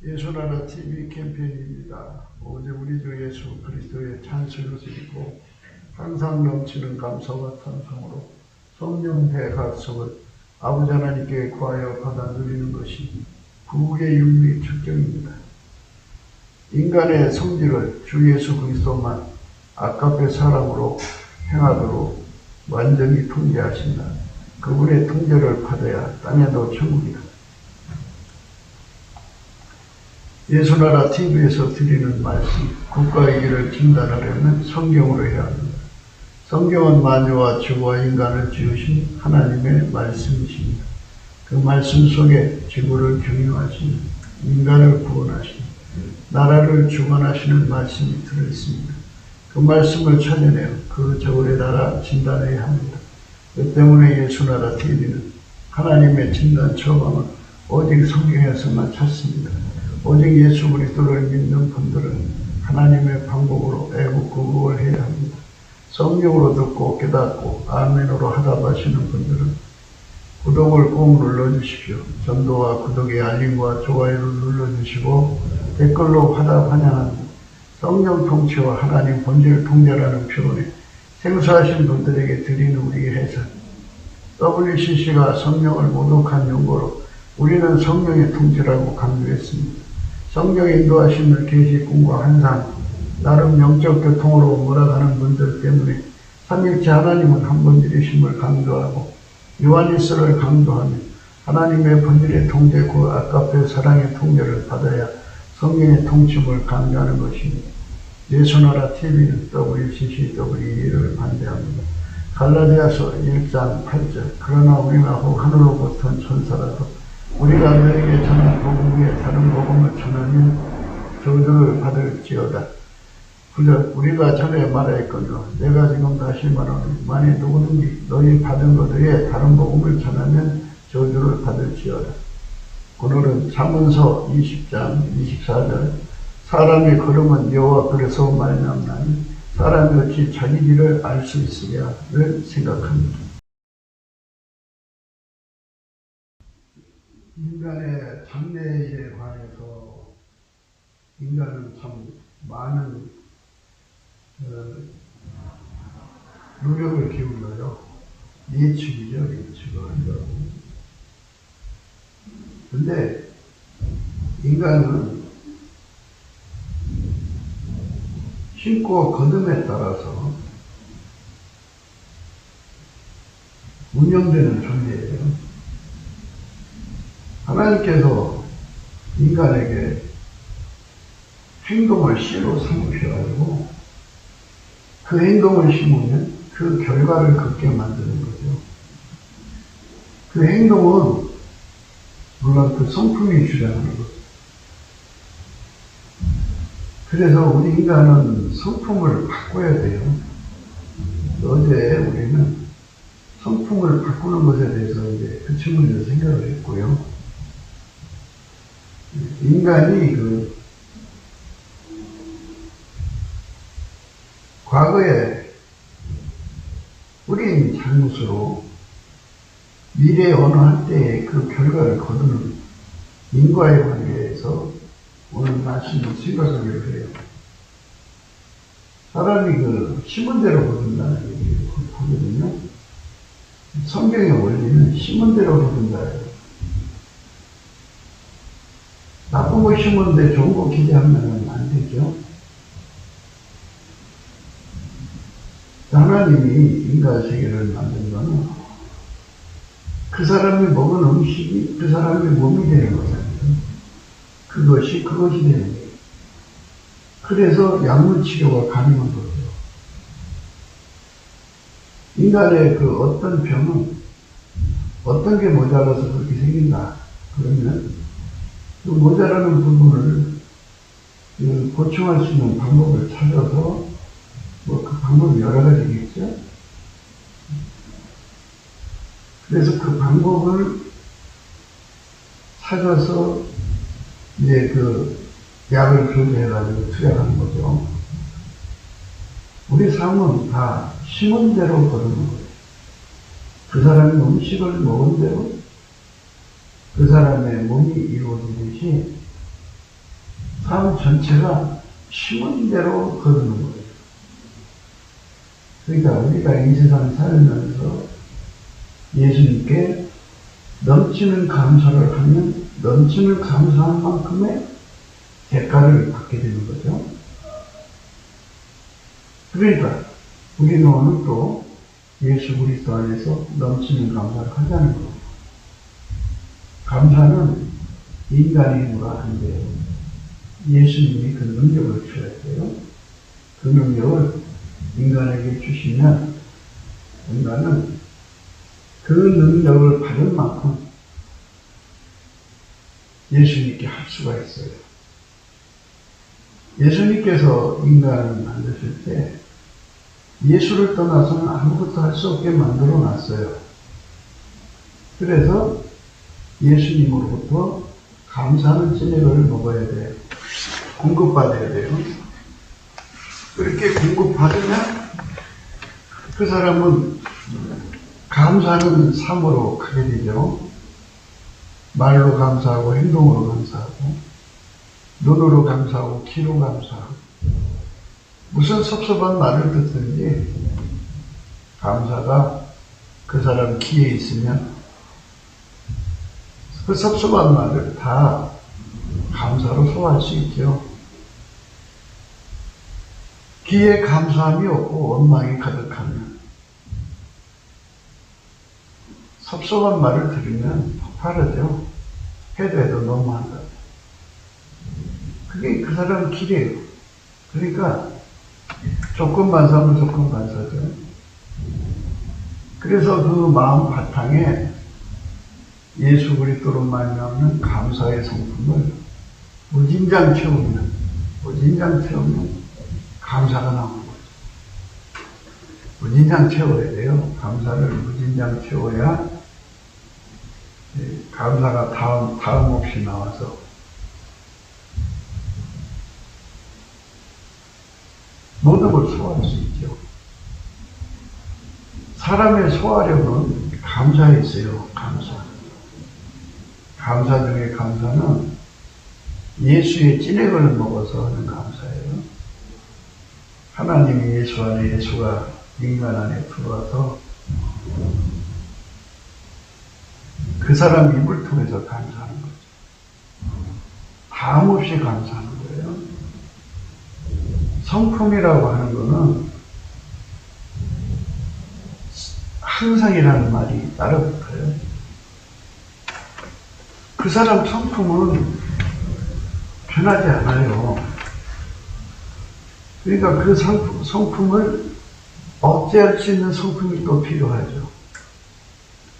예수나라 TV 캠페인입니다. 오직 우리 주 예수 그리스도의 찬송을 드리고 항상 넘치는 감사와 찬송으로 성령 대각성을 아버지 하나님께 구하여 받아 누리는 것이 구국의 윤리 축적입니다. 인간의 성질을 주 예수 그리스도만 아까페 사랑으로 행하도록 완전히 통제하신다. 그분의 통제를 받아야 땅에도 천국이다. 예수나라 TV에서 드리는 말씀, 국가의 길을 진단하려면 성경으로 해야 합니다. 성경은 만유와 주와 인간을 지으신 하나님의 말씀이십니다. 그 말씀 속에 지구를 경영하시는, 인간을 구원하시는, 나라를 주관하시는 말씀이 들어있습니다. 그 말씀을 찾아내어 그 저울의 나라 진단해야 합니다. 그 때문에 예수나라 TV는 하나님의 진단 처방을 오직 성경에서만 찾습니다. 오직 예수 그리스도를 믿는 분들은 하나님의 방법으로 애국구국을 해야 합니다. 성령으로 듣고 깨닫고 아멘으로 하답하시는 분들은 구독을 꼭 눌러주십시오. 전도와 구독의 알림과 좋아요를 눌러주시고 댓글로 화답 환영합니다. 성령 통치와 하나님 본질 통제라는 표현에 생소하신 분들에게 드리는 우리의 해석. WCC가 성령을 모독한 용어로 우리는 성령의 통치라고 강조했습니다. 성령 인도하심을 계시, 꿈과 환상, 나름 영적 교통으로 몰아가는 분들 때문에 삼일체 하나님은 한 분들이심을 강조하고 요한일서를 강조하며 하나님의 본질의 통제, 그 아까페 사랑의 통제를 받아야 성령의 통치를 강조하는 것입니다. 예수나라 TV는 WCCW를 반대합니다. 갈라디아서 1장 8절 그러나 우리가 혹 하늘로부터 천사라도 우리가 너에게 전한 복음 위에 다른 복음을 전하면 저주를 받을지어다. 우리가 전에 말하였거니와 내가 지금 다시 말하노니 만일 누구든지 너희 받은 것 외에 다른 복음을 전하면 저주를 받을지어다. 오늘은 잠언서 20장 24절 사람의 걸음은 여호와 그래서 말미암나니 사람이 어찌 자기 길을 알 수 있으랴를 생각합니다. 인간의 장래에 관해서 인간은 참 많은 노력을 기울여요. 예측이죠, 예측을 한다고. 근데 인간은 신고 거듭에 따라서 운영되는 존재예요. 하나님께서 인간에게 행동을 씨로 삼으셔가지고 그 행동을 심으면 그 결과를 갖게 만드는 거죠. 그 행동은 물론 그 성품이 주장하는 거죠. 그래서 우리 인간은 성품을 바꿔야 돼요. 어제 우리는 성품을 바꾸는 것에 대해서 이제 그 측면에서 생각을 했고요. 인간이 과거에 우린 잘못으로 미래의 어느 한때의 그 결과를 거두는 인과의 관계에서 오늘 말씀을 생각하기로 해요. 사람이 심은 대로 거둔다는 얘기를 하거든요. 성경의 원리는 심은 대로 거둔다. 나쁜 거 심었는데 좋은 거 기대하면 안 되죠. 하나님이 인간 세계를 만든 거는 그 사람이 먹은 음식이 그 사람의 몸이 되는 거잖아요. 그것이 되는 거예요. 그래서 약물 치료가 가능한 거죠. 인간의 어떤 병은 어떤 게 모자라서 그렇게 생긴다. 그러면 그 모자라는 부분을 보충할 수 있는 방법을 찾아서 그 방법이 여러 가지겠죠. 그래서 그 방법을 찾아서 이제 약을 조제해가지고 투약하는 거죠. 우리 삶은 다 심은 대로 거두는 거예요. 그 사람이 음식을 먹은 대로 그 사람의 몸이 이루어지듯이 삶 전체가 심은 대로 거두는 거예요. 그러니까 우리가 이 세상 살면서 예수님께 넘치는 감사를 하면 넘치는 감사한 만큼의 대가를 받게 되는 거죠. 그러니까 우리는 오늘 또 예수 그리스도 안에서 넘치는 감사를 하자는 거예요. 감사는 인간의 힘으로 안 돼요. 예수님이 그 능력을 주셔야 돼요. 그 능력을 인간에게 주시면 인간은 그 능력을 받을 만큼 예수님께 할 수가 있어요. 예수님께서 인간을 만드실 때 예수를 떠나서는 아무것도 할 수 없게 만들어 놨어요. 그래서 예수님으로부터 감사하는 찌개를 먹어야 돼요. 공급받아야 돼요. 그렇게 공급받으면 그 사람은 감사하는 삶으로 가게 되죠. 말로 감사하고 행동으로 감사하고 눈으로 감사하고 귀로 감사하고 무슨 섭섭한 말을 듣든지 감사가 그 사람 귀에 있으면 그 섭섭한 말을 다 감사로 소화할 수 있죠. 귀에 감사함이 없고 원망이 가득하면 섭섭한 말을 들으면 폭발하죠. 해도 너무한다. 그게 그 사람 길이에요. 그러니까 조건반사, 무조건반사죠. 그래서 그 마음 바탕에 예수 그리스도로 말미암는 감사의 성품을 무진장 채우면 감사가 나오는 거죠. 무진장 채워야 돼요. 감사를 무진장 채워야 감사가 다음 없이 나와서 모든 걸 소화할 수 있죠. 사람의 소화력은 감사에 있어요. 감사 중에 감사는 예수의 찐액을 먹어서 하는 감사예요. 하나님이 예수 안에, 예수가 인간 안에 들어와서 그 사람 입을 통해서 감사하는 거죠. 다음 없이 감사하는 거예요. 성품이라고 하는 거는 항상이라는 말이 따라붙어요. 그 사람 성품은 변하지 않아요. 그러니까 그 성품을 억제할 수 있는 성품이 또 필요하죠.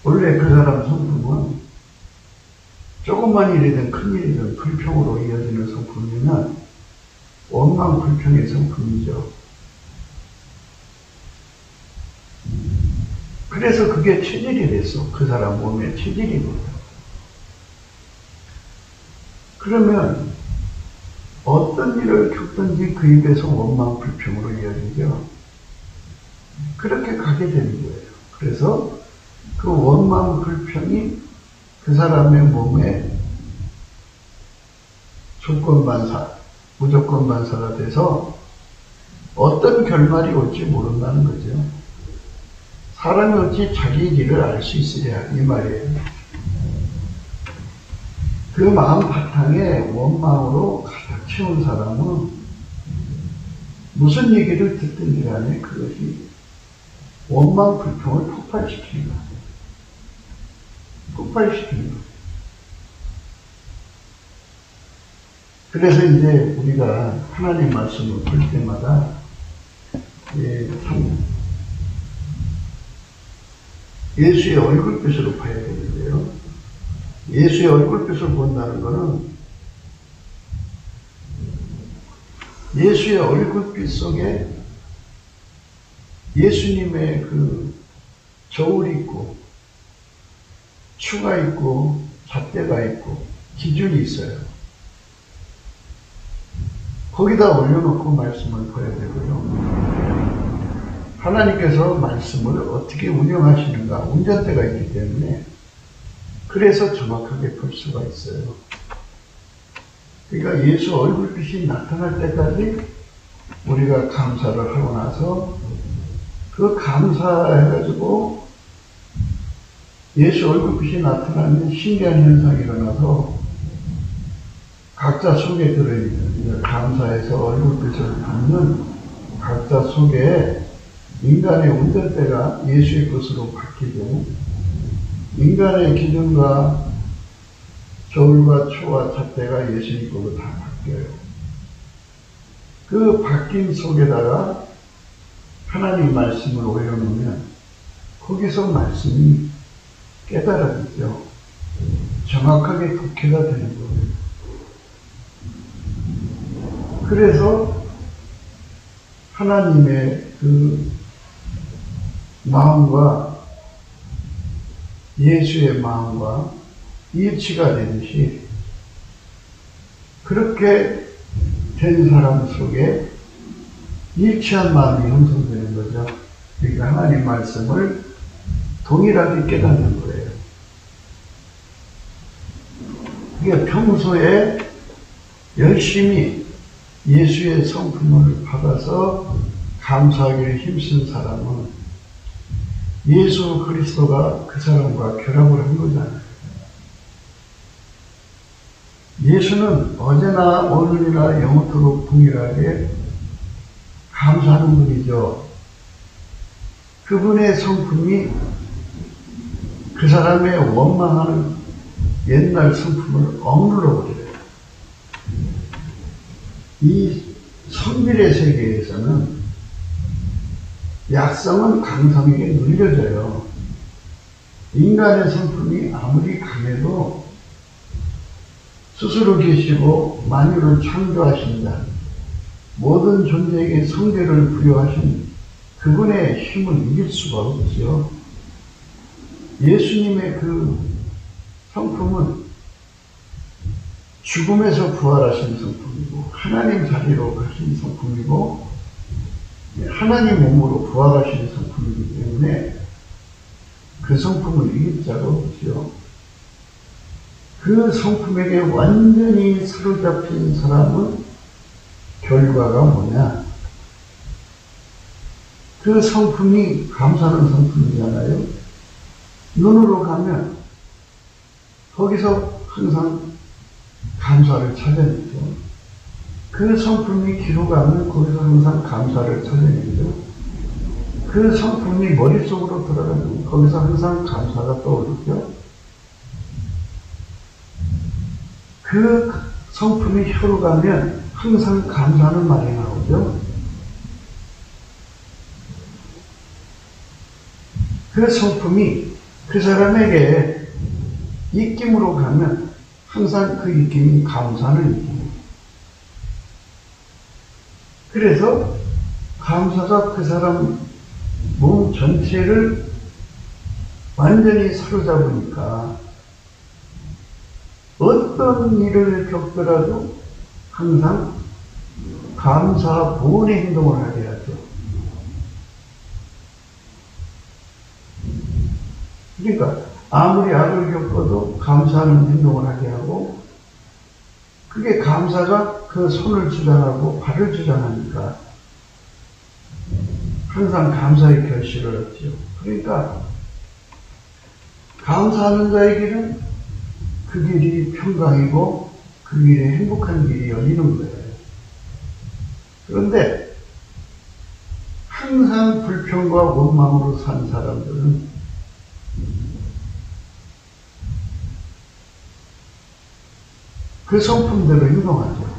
원래 그 사람 성품은 조금만 일이든 큰 일이든 불평으로 이어지는 성품이면 원망 불평의 성품이죠. 그래서 그게 체질이 됐어. 그 사람 몸에 체질이거든요. 그러면 어떤 일을 겪든지 그 입에서 원망 불평으로 이어지죠. 그렇게 가게 되는 거예요. 그래서 그 원망 불평이 그 사람의 몸에 조건반사, 무조건반사가 돼서 어떤 결말이 올지 모른다는 거죠. 사람이 어찌 자기 길을 알 수 있으랴 이 말이에요. 그 마음 바탕에 원망으로 가득 채운 사람은 무슨 얘기를 듣든지 간에 그것이 원망 불평을 폭발시키는 거예요. 폭발시키는 거예요. 그래서 이제 우리가 하나님 말씀을 볼 때마다 예수의 얼굴빛으로 봐야 되는데요. 예수의 얼굴빛을 본다는 것은 예수의 얼굴빛 속에 예수님의 그 저울이 있고 추가 있고 잣대가 있고 기준이 있어요. 거기다 올려놓고 말씀을 봐야 되고요. 하나님께서 말씀을 어떻게 운영하시는가 운전대가 있기 때문에 그래서 정확하게 볼 수가 있어요. 그러니까 예수 얼굴빛이 나타날 때까지 우리가 감사를 하고 나서 그 감사해가지고 예수 얼굴빛이 나타나는 신기한 현상이 일어나서 각자 속에 들어있는 감사해서 얼굴빛을 받는 각자 속에 인간의 운전대가 예수의 것으로 바뀌고 인간의 기준과 저울과 초와 잣대가 예수의 것으로 다 바뀌어요. 그 바뀐 속에다가 하나님 말씀을 올려놓으면 거기서 말씀이 깨달아지죠. 정확하게 독해가 되는 거예요. 그래서 하나님의 그 마음과 예수의 마음과 일치가 되듯이 그렇게 된 사람 속에 일치한 마음이 형성되는 거죠. 그러니까 하나님 말씀을 동일하게 깨닫는 거예요. 그게 평소에 열심히 예수의 성품을 받아서 감사하기를 힘쓴 사람은 예수 그리스도가 그 사람과 결합을 한 거잖아요. 예수는 어제나 오늘이나 영원토록 동일하게 감사하는 분이죠. 그분의 성품이 그 사람의 원망하는 옛날 성품을 억눌러 버려요. 이 성질의 세계에서는 약성은 강성에게 눌려져요. 인간의 성품이 아무리 강해도 스스로 계시고 만유를 창조하신다. 모든 존재에게 성질을 부여하신 그분의 힘을 이길 수가 없죠. 예수님의 그 성품은 죽음에서 부활하신 성품이고 하나님 자리로 가신 성품이고 하나님 몸으로 부활하신 성품이기 때문에 그 성품을 이길 자가 없죠. 그 성품에게 완전히 사로잡힌 사람은 결과가 뭐냐? 그 성품이 감사하는 성품이잖아요. 눈으로 가면 거기서 항상 감사를 찾아내죠. 그 성품이 귀로 가면 거기서 항상 감사를 찾아내죠. 그 성품이 머릿속으로 들어가면 거기서 항상 감사가 떠오르죠. 그 성품이 혀로 가면 항상 감사하는 말이 나오죠. 그 성품이 그 사람에게 입김으로 가면 항상 그 입김이 감사하는 입김이에요. 그래서 감사가 그 사람 몸 전체를 완전히 사로잡으니까 어떤 일을 겪더라도 항상 감사 보온의 행동을 하게 하죠. 그러니까 아무리 악을 겪어도 감사하는 행동을 하게 하고 그게 감사가 그 손을 주장하고 발을 주장하니까 항상 감사의 결실을 얻죠. 그러니까 감사하는 자의 길은 그 길이 평강이고 그 길에 행복한 길이 열리는 거예요. 그런데 항상 불평과 원망으로 산 사람들은 그 성품대로 행동하죠.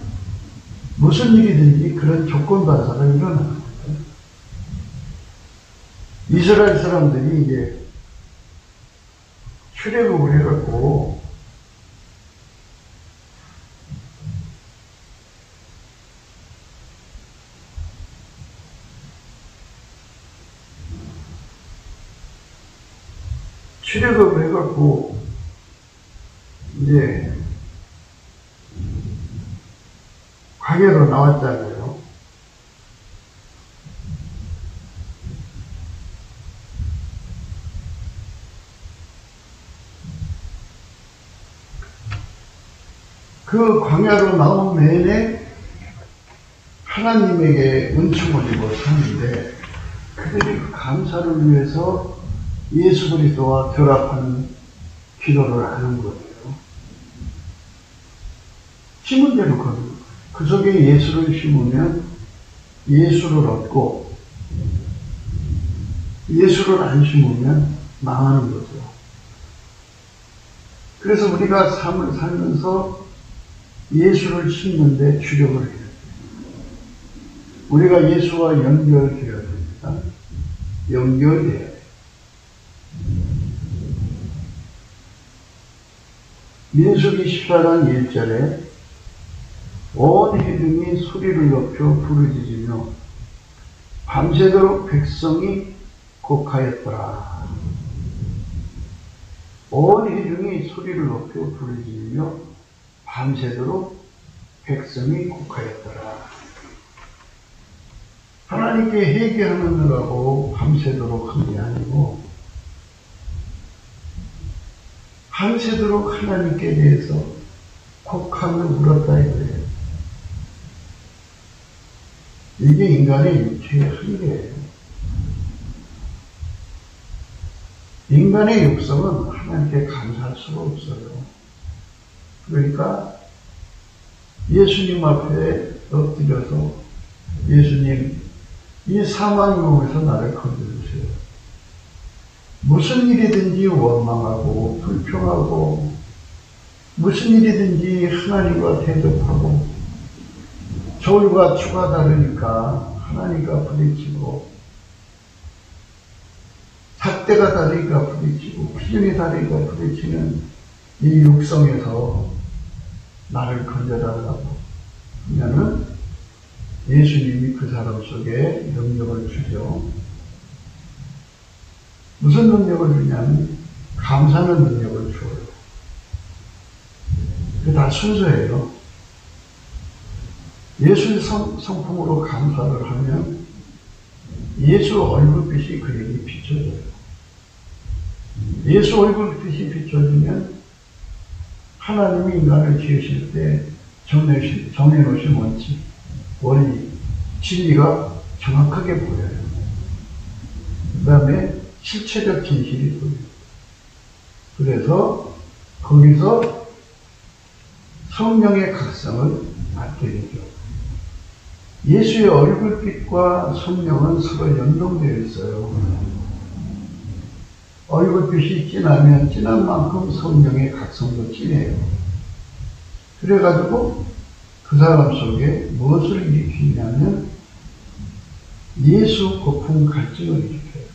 무슨 일이든지 그런 조건반사가 일어나는 거예요. 이스라엘 사람들이 이제 출애굽을 해갖고 출애굽을 해갖고 이제 광야로 나왔잖아요. 그 광야로 나온 내내 하나님에게 은총을 입어 사는데 그들이 그 감사를 위해서 예수 그리스도와 결합하는 기도를 하는 거예요. 심은 대로 거는 거예요. 그 속에 예수를 심으면 예수를 얻고 예수를 안 심으면 망하는 거죠. 그래서 우리가 삶을 살면서 예수를 심는데 주력을 해야 돼요. 우리가 예수와 연결되어야 됩니다. 연결해야 돼요. 민수기 14장 1절에 온 회중이 소리를 높여 부르짖으며 밤새도록 백성이 곡하였더라. 온 회중이 소리를 높여 부르짖으며 밤새도록 백성이 곡하였더라. 하나님께 회개하느라고 밤새도록 한 게 아니고 밤새도록 하나님께 대해서 곡하며 울었다 이거예요. 이게 인간의 육체의 한계예요. 인간의 육성은 하나님께 감사할 수가 없어요. 그러니까 예수님 앞에 엎드려서 예수님, 이 사망의 몸에서 나를 건져주세요. 무슨 일이든지 원망하고 불평하고 무슨 일이든지 하나님과 대적하고 저울과 추가 다르니까 하나님과 부딪히고 잣대가 다르니까 부딪히고 피중이 다르니까 부딪히는 이 육성에서 나를 건져달라고 하면은 예수님이 그 사람 속에 능력을 주죠. 무슨 능력을 주냐면 감사하는 능력을 줘요. 그게 다 순서예요. 예수의 성품으로 감사를 하면 예수 얼굴빛이 그에게 비춰져요. 예수 얼굴빛이 비춰지면 하나님이 인간을 지으실 때 정해놓으신 원칙, 원리, 진리가 정확하게 보여요. 그 다음에 실체적 진실이 보여요. 그래서 거기서 성령의 각성을 받게 되죠. 예수의 얼굴빛과 성령은 서로 연동되어 있어요. 얼굴빛이 진하면 진한 만큼 성령의 각성도 진해요. 그래가지고 그 사람 속에 무엇을 일으키냐면 예수 고품 갈증을 일으켜요.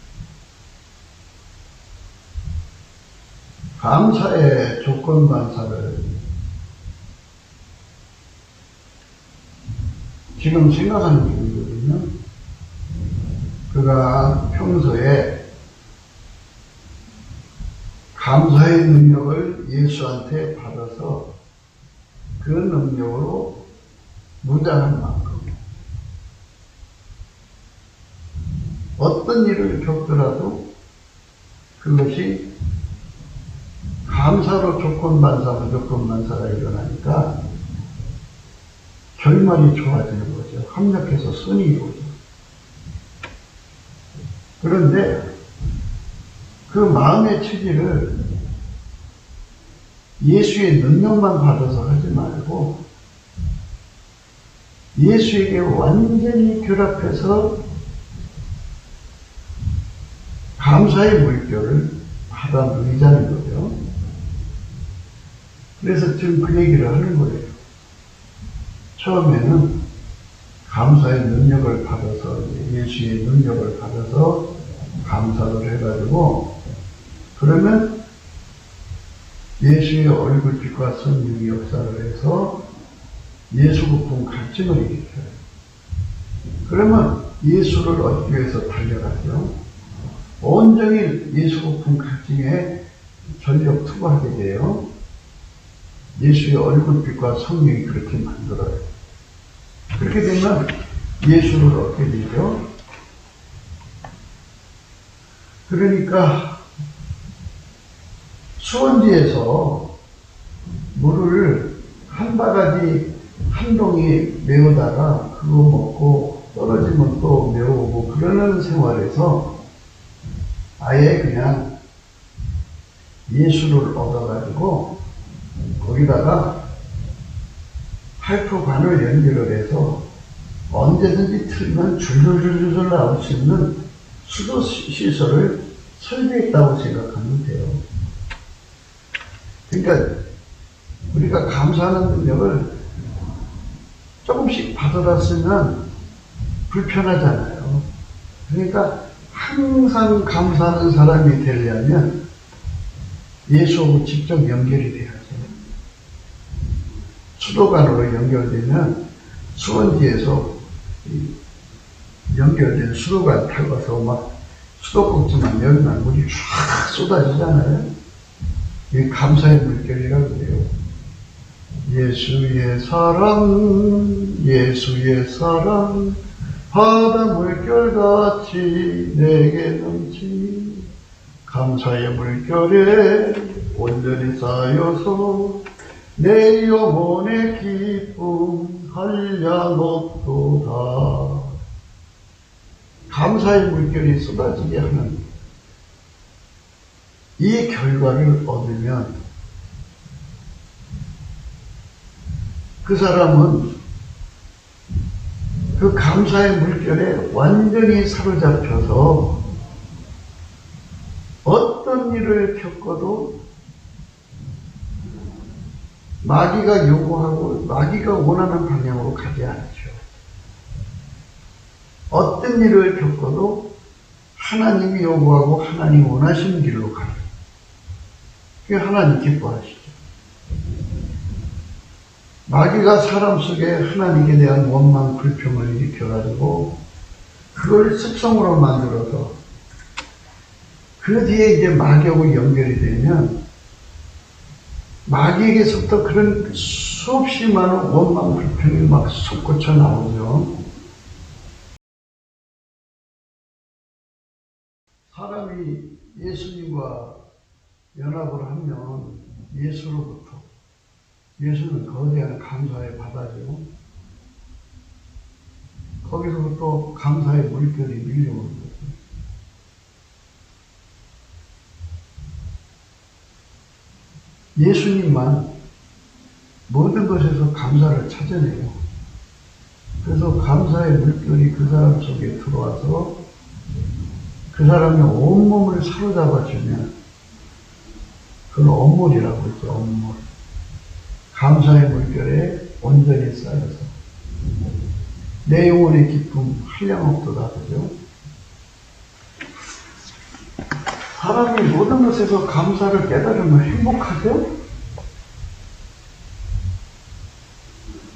감사의 조건반사를 지금 생각하는 중이거든요. 그가 평소에 감사의 능력을 예수한테 받아서 그 능력으로 무장한 만큼 어떤 일을 겪더라도 그것이 감사로 조건반사, 무조건반사가 일어나니까 결말이 좋아지는 거죠. 합력해서 선이 이루어져요. 그런데 그 마음의 체질을 예수의 능력만 받아서 하지 말고 예수에게 완전히 결합해서 감사의 물결을 받아 누리자는 거죠. 그래서 지금 그 얘기를 하는 거예요. 처음에는 감사의 능력을 받아서 예수의 능력을 받아서 감사를 해가지고 그러면 예수의 얼굴빛과 성령의 역사를 해서 예수 고품 갈증을 일으켜요. 그러면 예수를 얻기 위해서 달려가죠. 온종일 예수 고품 갈증에 전력 투구하게 돼요. 예수의 얼굴빛과 성령이 그렇게 만들어요. 그렇게 되면 예수를 얻게 되죠. 그러니까 수원지에서 물을 한 바가지 한 동이 메우다가 그거 먹고 떨어지면 또 메우고 그러는 생활에서 아예 그냥 예수를 얻어가지고 거기다가 팔토관을 연결을 해서 언제든지 틀면 줄줄줄줄 나올 수 있는 수도 시설을 설계했다고 생각하면 돼요. 그러니까 우리가 감사하는 능력을 조금씩 받아놨으면 불편하잖아요. 그러니까 항상 감사하는 사람이 되려면 예수하고 직접 연결이 돼야죠. 수도관으로 연결되면 수원지에서 연결된 수도관 타고서 막 수도꼭지만 열면 물이 쫙 쏟아지잖아요. 이게 감사의 물결이라고 그래요. 예수의 사랑, 예수의 사랑, 바다 물결같이 내게 넘치 감사의 물결에 온전히 쌓여서 내 영혼의 기쁨 한량없도다. 감사의 물결이 쏟아지게 하는 이 결과를 얻으면 그 사람은 그 감사의 물결에 완전히 사로잡혀서 어떤 일을 겪어도 마귀가 요구하고 마귀가 원하는 방향으로 가지 않죠. 어떤 일을 겪어도 하나님이 요구하고 하나님이 원하시는 길로 가요. 그게 하나님 기뻐하시죠. 마귀가 사람 속에 하나님에 대한 원망, 불평을 일으켜가지고 그걸 습성으로 만들어서 그 뒤에 이제 마귀하고 연결이 되면 마귀에게서부터 그런 수없이 많은 원망, 불평이 막 솟구쳐 나오죠. 사람이 예수님과 연합을 하면 예수로부터 예수는 거대한 감사의 바다죠. 거기서부터 감사의 물결이 밀려오는 거죠. 예수님만 모든 것에서 감사를 찾아내요. 그래서 감사의 물결이 그 사람 속에 들어와서 그 사람의 온몸을 사로잡아주면 그걸 온물이라고 했죠. 온물. 감사의 물결에 온전히 쌓여서 내 영혼의 기쁨 한량없도다. 그죠? 사람이 모든 것에서 감사를 깨달으면 행복하죠?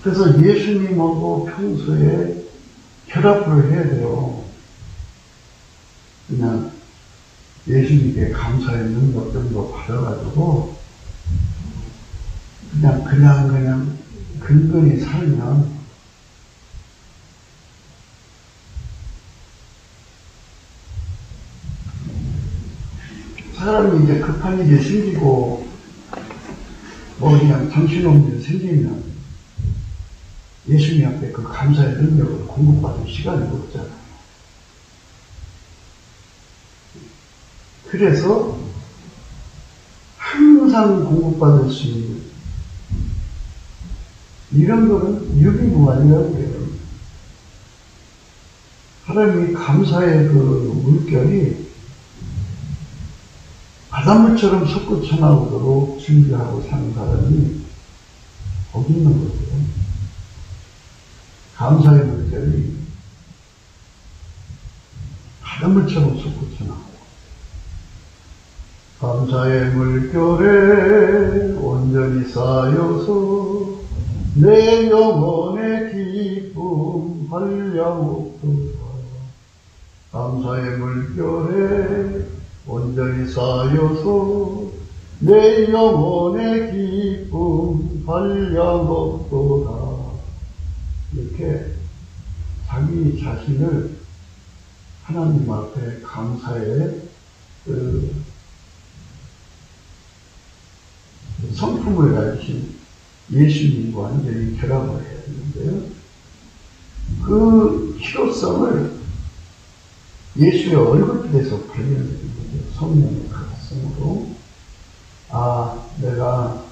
그래서 예수님하고 평소에 결합을 해야 돼요. 그냥 예수님께 감사의 능력 정도 받아가지고 그냥 근근히 살면 사람이 이제 급한 일이 생기고 뭐 그냥 정신없는 일이 생기면 예수님 앞에 그 감사의 능력을 공급받을 시간이 없잖아요. 그래서 항상 공급받을 수 있는 이런 거는 유비무환이라고 해요. 사람이 감사의 그 물결이 바닷물처럼 솟구쳐 나오도록 준비하고 사는 사람이 거기 있는 거죠. 감사의 물결이 바닷물처럼 솟구쳐 나오고 감사의 물결에 온전히 쌓여서 내 영혼의 기쁨 한량없도다. 감사의 물결에 온전히 쌓여서 내 영혼의 기쁨 한량없도다. 이렇게 자기 자신을 하나님 앞에 감사의 성품을 가지신 예수님과 완전히 결합을 해야 되는데요. 그 실효성을 예수의 얼굴빛에서 발견되는 거죠. 성령의 각성으로. 아, 내가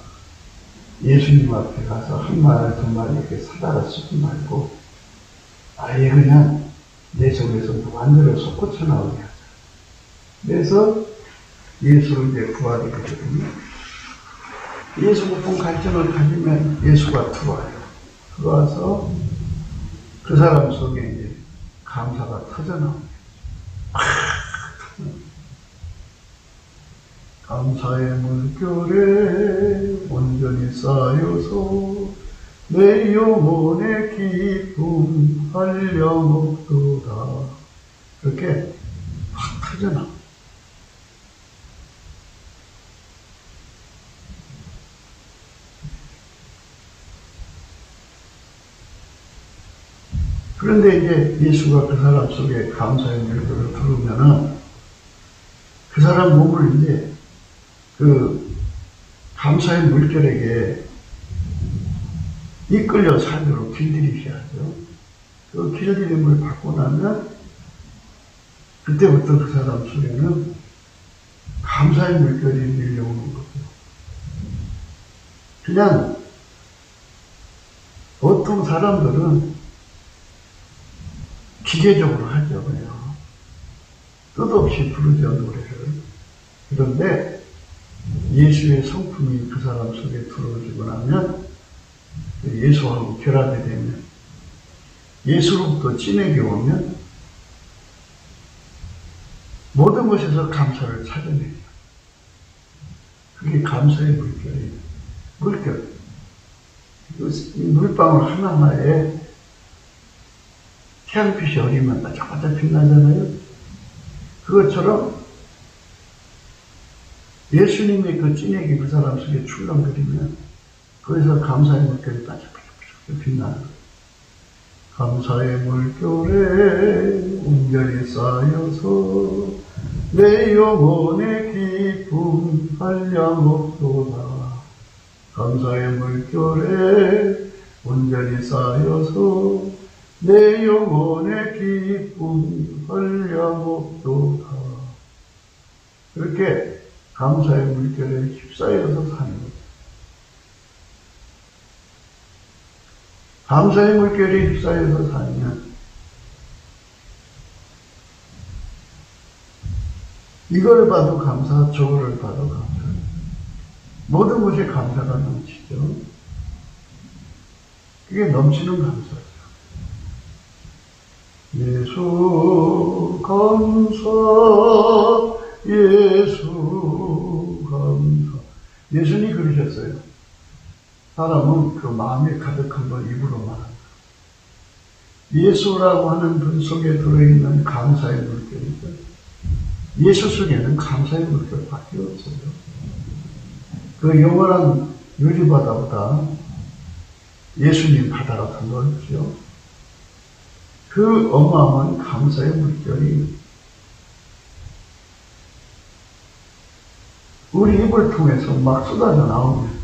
예수님 앞에 가서 한 말, 두 말 이렇게 사다가 쓰지 말고 아예 그냥 내 속에서 완전히 솟구쳐 나오게 하자. 그래서 예수를 이제 구하게 되거든요. 예수 고통 갈증을 가지면 예수가 들어와요. 들어와서 그 사람 속에 이제 감사가 터져나옵니다. 감사의 물결에 온전히 쌓여서 내 영혼의 기쁨 한량없도다. 이렇게 확 터져나옵니다. 그런데 이제 예수가 그 사람 속에 감사의 물결을 들으면은 그 사람 몸을 이제 그 감사의 물결에게 이끌려 살도록 길들이셔야죠. 그 길들임을 받고 나면 그때부터 그 사람 속에는 감사의 물결이 밀려오는 거죠. 그냥 보통 사람들은 기계적으로 하죠. 그냥 뜻없이 부르죠, 노래를. 그런데 예수의 성품이 그 사람 속에 들어오고 나면 예수하고 결합이 되면 예수로부터 찐에게 오면 모든 것에서 감사를 찾아내죠. 그게 감사의 물결이에요. 물결. 물방울 하나하나에 태양빛이 어리면 반짝반짝 빛나잖아요. 그것처럼 예수님의 그 찐액이 그 사람 속에 출렁거리면 거기서 감사의 물결이 반짝반짝 빛나는 거예요. 감사의 물결에 온전히 쌓여서 내 영혼의 기쁨 한량없도다. 감사의 물결에 온전히 쌓여서 내 영혼의 기쁨 한량없도다. 그렇게 감사의 물결에 휩싸여서 사는 거죠. 감사의 물결에 휩싸여서 살면 이걸 봐도 감사, 저거를 봐도 감사. 모든 것에 감사가 넘치죠. 그게 넘치는 감사죠. 예수 감사, 예수 감사. 예수님이 그러셨어요. 사람은 그 마음에 가득한 걸 입으로 말한다. 예수라고 하는 분 속에 들어있는 감사의 물결이죠. 예수 속에는 감사의 물결밖에 없어요. 그 영원한 유리바다보다 예수님 바다가 더 넓죠. 그 어마어마한 감사의 물결이 우리 입을 통해서 막 쏟아져 나오면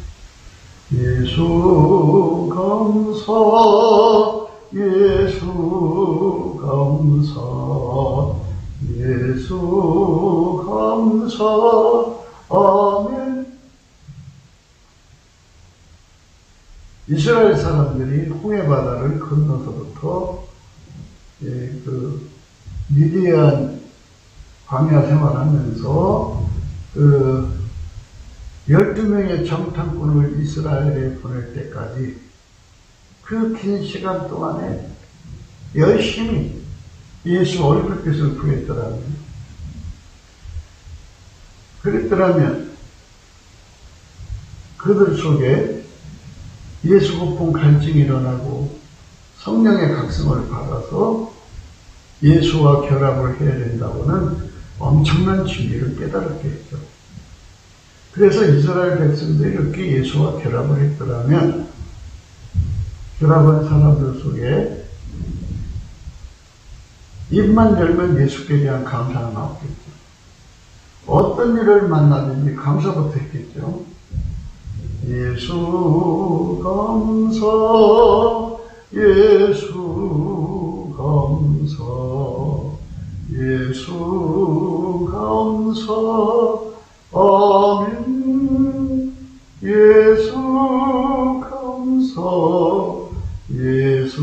예수 감사, 예수 감사, 예수 감사, 아멘. 이스라엘 사람들이 홍해바다를 건너서부터 그 미디안 광야 생활하면서 그 12명의 정탐꾼을 이스라엘에 보낼 때까지 그 긴 시간 동안에 열심히 예수 얼굴빛을 그랬더라면 그들 속에 예수 고통 갈증이 일어나고 성령의 각성을 받아서 예수와 결합을 해야 된다고는 엄청난 진리를 깨달았게 했죠. 그래서 이스라엘 백성들이 이렇게 예수와 결합을 했더라면 결합한 사람들 속에 입만 열면 예수께 대한 감사가 나오겠죠. 어떤 일을 만나든지 감사부터 했겠죠. 예수 감사 예수 감사 예수 감사 아멘 예수 감사 예수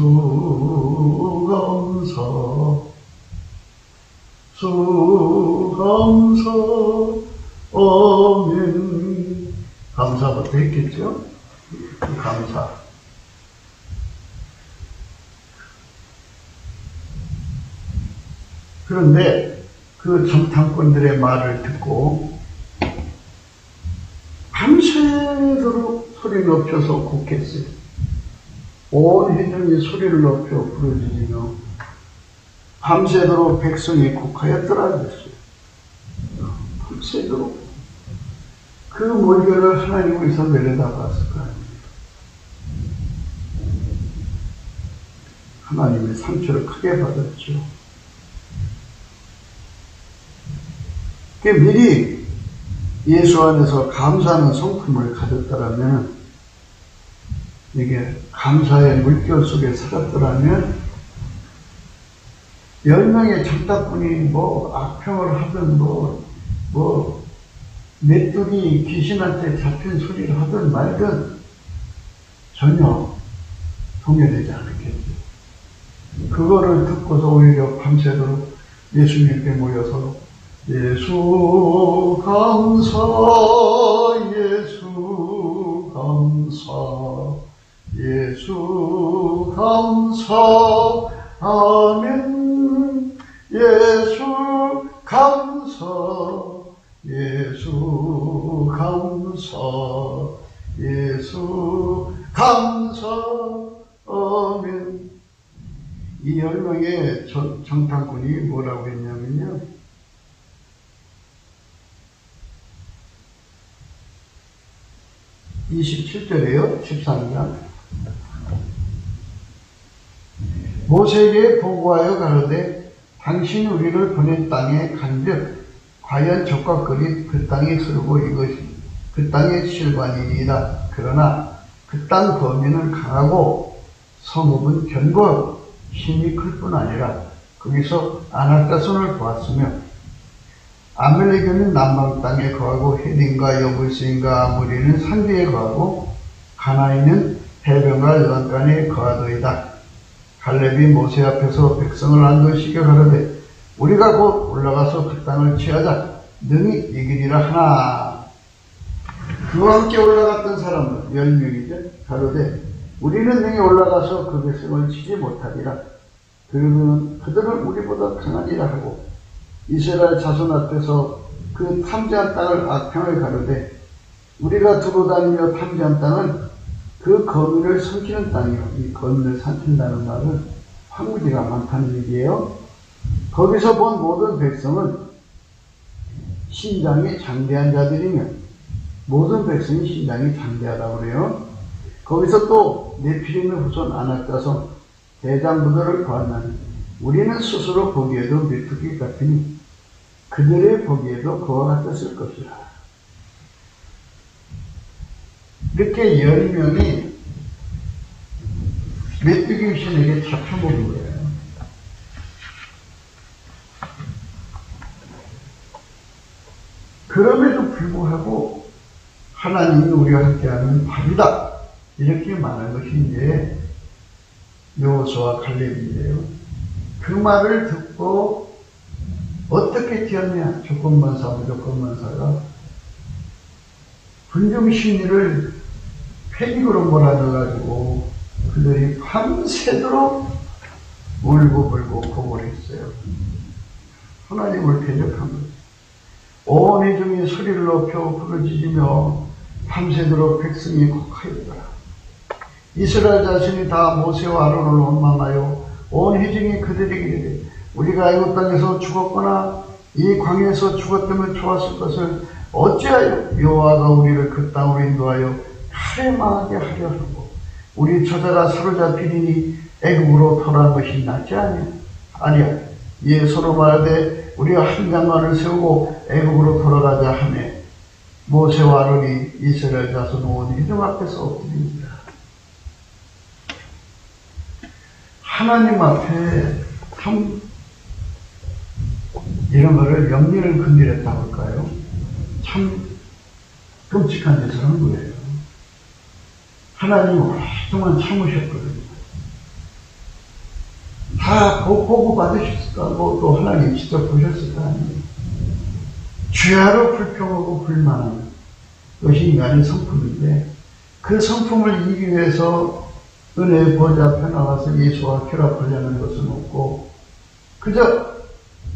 감사 수 감사 아멘. 감사부터 했겠죠? 감사. 그런데 그 정탐꾼들의 말을 듣고 밤새도록 소리 높여서 곡했어요. 온 회중이 소리를 높여 부르짖으며 밤새도록 백성이 곡하였더라 그랬어요. 밤새도록. 그 몰결을 하나님께서 내려다봤을 거 아닙니까? 하나님의 상처를 크게 받았죠. 미리 예수 안에서 감사하는 성품을 가졌더라면, 이게 감사의 물결 속에 살았더라면 10명의 정탐꾼이 악평을 하든 메뚜기 귀신한테 잡힌 소리를 하든 말든 전혀 동요되지 않았겠죠. 그거를 듣고서 오히려 밤새도록 예수님께 모여서 예수 감사 예수 감사 예수 감사 아멘 예수 감사 예수 감사 예수 감사 아멘. 이 10명의 정탐꾼이 뭐라고 했냐면요, 27절이에요. 13장. 모세에게 보고하여 가로되 당신이 우리를 보낸 땅에 간즉 과연 적과 끌이 그 땅에 흐르고 이것이 그 땅의 실관이니이다. 그러나 그 땅 범위는 강하고 성읍은 견고하고 힘이 클 뿐 아니라 거기서 아낙다손을 보았으며 아말렉은 남방 땅에 거하고 헤딘과 여부스인과 아모리는 산지에 거하고 가나안은 해변과 연간에 거하도이다. 갈렙이 모세 앞에서 백성을 안도시켜 가로되 우리가 곧 올라가서 그 땅을 취하자 능히 이기리라 하나. 그와 함께 올라갔던 사람은 10명이죠. 가로되 우리는 능히 올라가서 그 백성을 치지 못하리라. 그들은 우리보다 강하니라 하고 이스라엘 자손 앞에서 그 탐지한 땅을 악평을 가로되 우리가 두루 다니며 탐지한 땅은 그 거민을 삼키는 땅이요. 이 거민을 삼킨다는 말은 황무지가 많다는 얘기예요. 거기서 본 모든 백성은 신장이 장대한 자들이며 모든 백성이 신장이 장대하다고 그래요. 거기서 또 네피림의 후손 아낙자손 대장부들을 보았나니 우리는 스스로 보기에도 메뚜기 같으니 그들의 보기에도 그와 같았을 것이라. 이렇게 10명이 메뚜기 귀신에게 잡혀먹은 거예요. 그럼에도 불구하고 하나님이 우리와 함께하는 밥이다. 이렇게 말한 것이 이제 여호수아와 갈렙인데요. 그 말을 듣고 어떻게 되었냐? 조건만사, 무조건만사가 군중심리를 패닉으로 몰아넣어가지고 그들이 밤새도록 울고 불고 고걸했어요. 하나님을 대적한 거죠. 온 회중이 소리를 높여 부르짖으며 밤새도록 백성이 곡하였더라. 이스라엘 자신이 다 모세와 아론을 원망하여 온 회중이 그들에게 이르되 우리가 애굽 땅에서 죽었거나 이 광야에서 죽었다면 좋았을 것을 어찌하여 여호와가 우리를 그 땅으로 인도하여 칼에 망하게 하려 하고 우리 처자가 사로잡히리니 애굽으로 돌아간 것이 낫지 아니야. 이에 서로 말하되 우리가 한 장관을 세우고 애굽으로 돌아가자 하매 모세와 아론이 이스라엘 자손 온 이름 앞에서 엎드립니다. 하나님 앞에 참 이런 거를 영리를 건드렸다고 할까요? 참 끔찍한 짓을 한 거예요. 하나님이 오랫동안 참으셨거든요. 다 보고 받으셨을까고 또 하나님 직접 보셨을 거 아니에요. 죄로 불평하고 불만한 것이 인간의 성품인데 그 성품을 이기기 위해서 은혜의 보좌 앞에 나가서 예수와 결합하려는 것은 없고 그저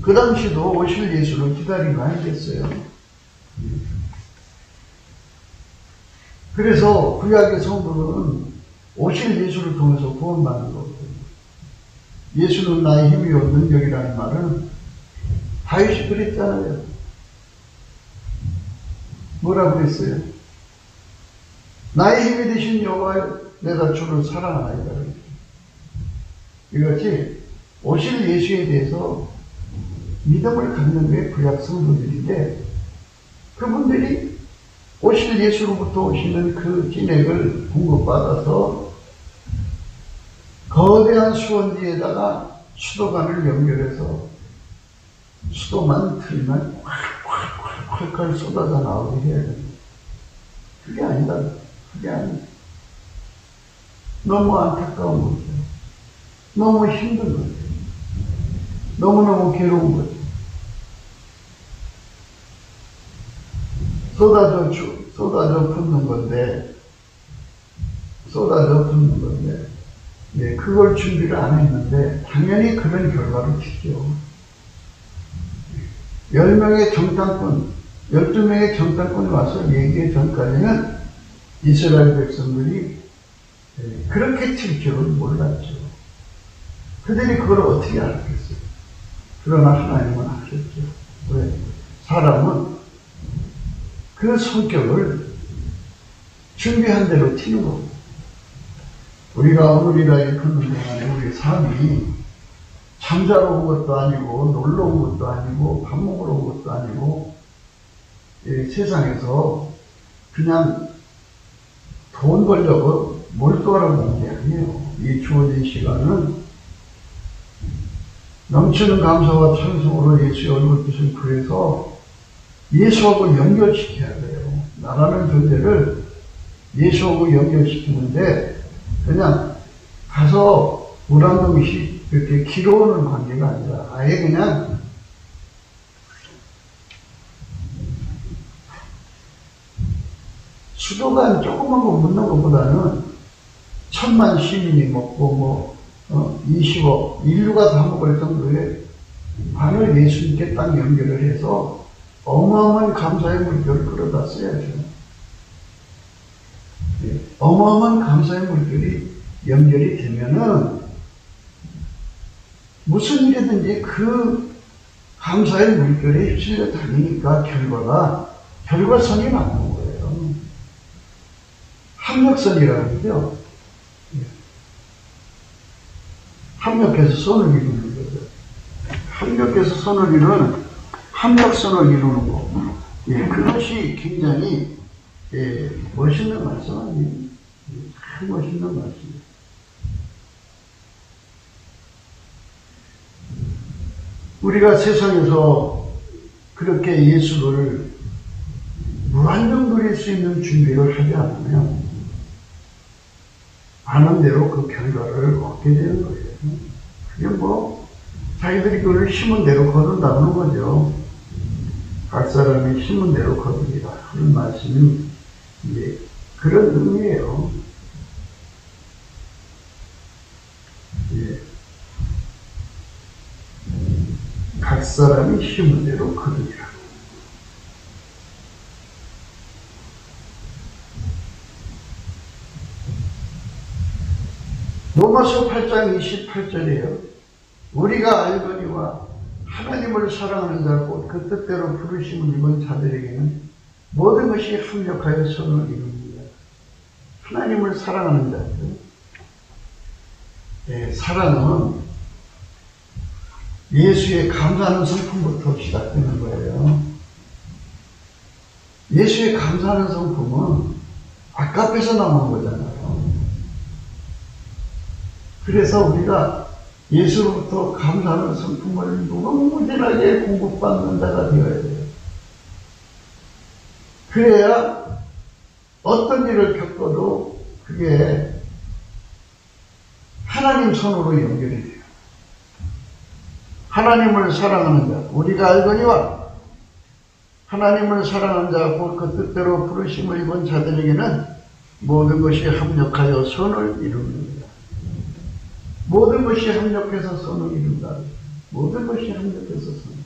그 당시도 오실 예수를 기다린 거 아니겠어요? 그래서 구약의 성도는 오실 예수를 통해서 구원받는 거거든요. 예수는 나의 힘이요 능력이라는 말은 다윗이 그랬잖아요. 뭐라고 그랬어요? 나의 힘이 되신 여호와여 내가 주를 사랑하나이다. 이것이 오실 예수에 대해서 믿음을 갖는 게 구약 성도들인데 그분들이 오실 예수로부터 오시는 그 진액을 공급받아서 거대한 수원지에다가 수도관을 연결해서 수도만 틀면 콸콸콸콸 쏟아져 나오게 해야 됩니다. 그게 아니다. 그게 아니다. 너무 안타까운 거죠. 너무 힘든 거죠. 너무너무 괴로운 거죠. 쏟아져 붓는 건데, 예, 그걸 준비를 안 했는데, 당연히 그런 결과를 치죠. 10명의 정탐꾼, 12명의 정탐꾼이 와서 얘기해 전까지는 이스라엘 백성들이 그렇게 칠 줄은 몰랐죠. 그들이 그걸 어떻게 알았겠어요? 그러나 하나님은 아셨죠. 왜? 사람은 그 성격을 준비한 대로 튀는 겁니다. 우리가 오늘이라 일컫는 동안에 우리 삶이 잠자러 온 것도 아니고 놀러 온 것도 아니고 밥 먹으러 온 것도 아니고 세상에서 그냥 돈 벌려고 몰두하러 온 게 아니에요. 이 주어진 시간은 넘치는 감사와 찬송으로 예수의 얼굴빛을 구해서 예수하고 연결시켜야 돼요. 나라는 존재를 예수하고 연결시키는데 그냥 가서 물 한 동씩 이렇게 길어오는 관계가 아니라 아예 그냥 수도관 조그만 거 묻는 것보다는 1000만 시민이 먹고 20억 인류가 다 먹을 정도의 반을 예수님께 딱 연결을 해서 어마어마한 감사의 물결을 끌어다 써야죠. 어마어마한 감사의 물결이 연결이 되면은 무슨 일이든지 그 감사의 물결에 휩쓸려 다니니까 결과선이 나오는 거예요. 합력선이라는 거죠. 합력해서 선을 이루는 거죠. 합력해서 선을 이루는 합력선을 이루는 거. 그것이 굉장히 멋있는 말씀 아니에요? 참 멋있는 말씀이에요. 우리가 세상에서 그렇게 예수를 무한정 누릴 수 있는 준비를 하지 않으면 하는 대로 그 결과를 얻게 되는 거예요. 그게 자기들이 그걸 심은 대로 거둔다는 거죠. 각 사람이 심은 대로 거두리라 하는 말씀이 그런 의미예요. 각 사람이 심은 대로 거두리라. 로마서 8장 28절이에요. 우리가 알거니와 하나님을 사랑하는 자고 그 뜻대로 부르심을 입은 자들에게는 모든 것이 합력하여 선을 이룹니다. 하나님을 사랑하는 자들. 사랑은 예수의 감사하는 성품부터 시작되는 거예요. 예수에 감사하는 성품은 아깝에서 나오는 거잖아요. 그래서 우리가 예수로부터 감사하는 성품을 무궁무진하게 공급받는 자가 되어야 돼요. 그래야 어떤 일을 겪어도 그게 하나님 손으로 연결이 돼요. 하나님을 사랑하는 자, 우리가 알거니와 하나님을 사랑하는 자, 곧 그 뜻대로 부르심을 입은 자들에게는 모든 것이 합력하여 선을 이룹니다. 모든 것이 합력해서 선을 이룬다. 모든 것이 합력해서 선을.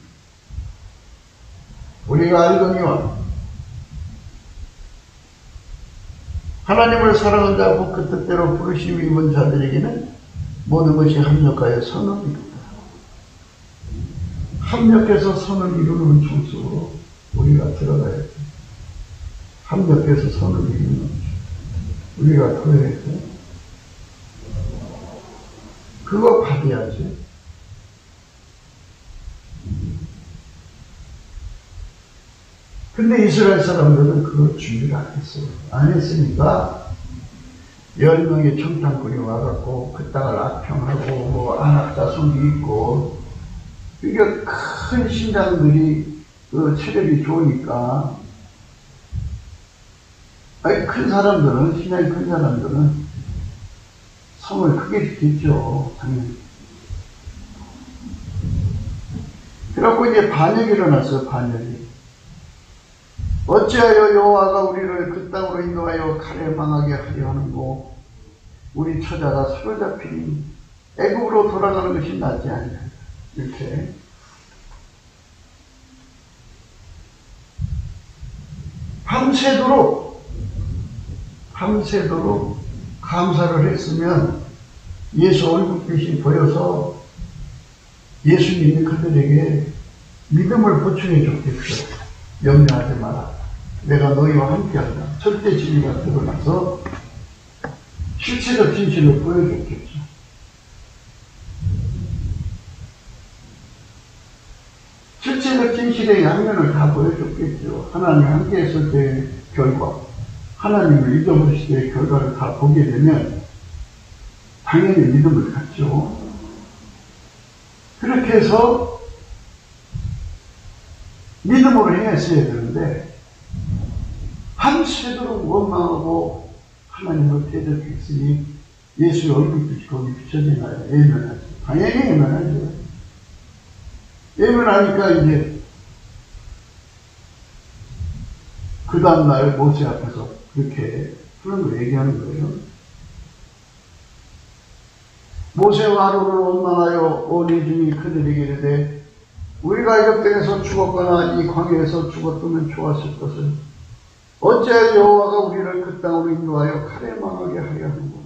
우리가 알거니와 하나님을 사랑하는 자, 곧 그 뜻대로 부르심을 입은 자들에게는 모든 것이 합력하여 선을 이룬다. 합력해서 선을 이루는 중수로 우리가 들어가야 돼. 합력해서 선을 이루는 우리가 토해서 그거 받아야지. 근데 이스라엘 사람들은 그걸 준비를 안 했어요. 안 했으니까 10명의 청탄꾼이 와갖고 그 땅을 악평하고 뭐 안악자손이 있고 이게 큰 신장들이 그 체력이 좋으니까 아니 큰 사람들은 신장이 큰 사람들은 성을 크게 짓겠죠. 당연히. 그래갖고 이제 반역이 일어났어요. 반역이. 어찌하여 여호와가 우리를 그 땅으로 인도하여 칼에 망하게 하려 하는고 우리 처자가 사로잡히니 애국으로 돌아가는 것이 낫지 않냐. 이렇게 밤새도록 감사를 했으면 예수 얼굴빛이 보여서 예수님이 그들에게 믿음을 보충해 줬겠죠. 염려하지 마라. 내가 너희와 함께한다. 절대 진리가 드러나서 실체적 진실을 보여줬겠죠. 실체적 진실의 양면을 다 보여줬겠죠. 하나님 함께 했을 때의 결과, 하나님을 잊어버리실 때의 결과를 다 보게 되면 당연히 믿음을 갖죠. 그렇게 해서 믿음으로 행했어야 되는데 밤새도록 원망하고 하나님을 대적했으니 예수의 얼굴빛이 거기 비춰지나요? 예면하죠. 당연히 예면하죠. 예면하니까 이제 그 다음날 모세 앞에서 그렇게 그런 거 얘기하는 거예요. 모세와 아론을 원망하여 온 이중이 그들에게 이르되 우리가 애굽 땅에서 죽었거나 이 광야에서 죽었으면 좋았을 것을 어찌하여 여호와가 우리를 그 땅으로 인도하여 칼에 망하게 하려 하는고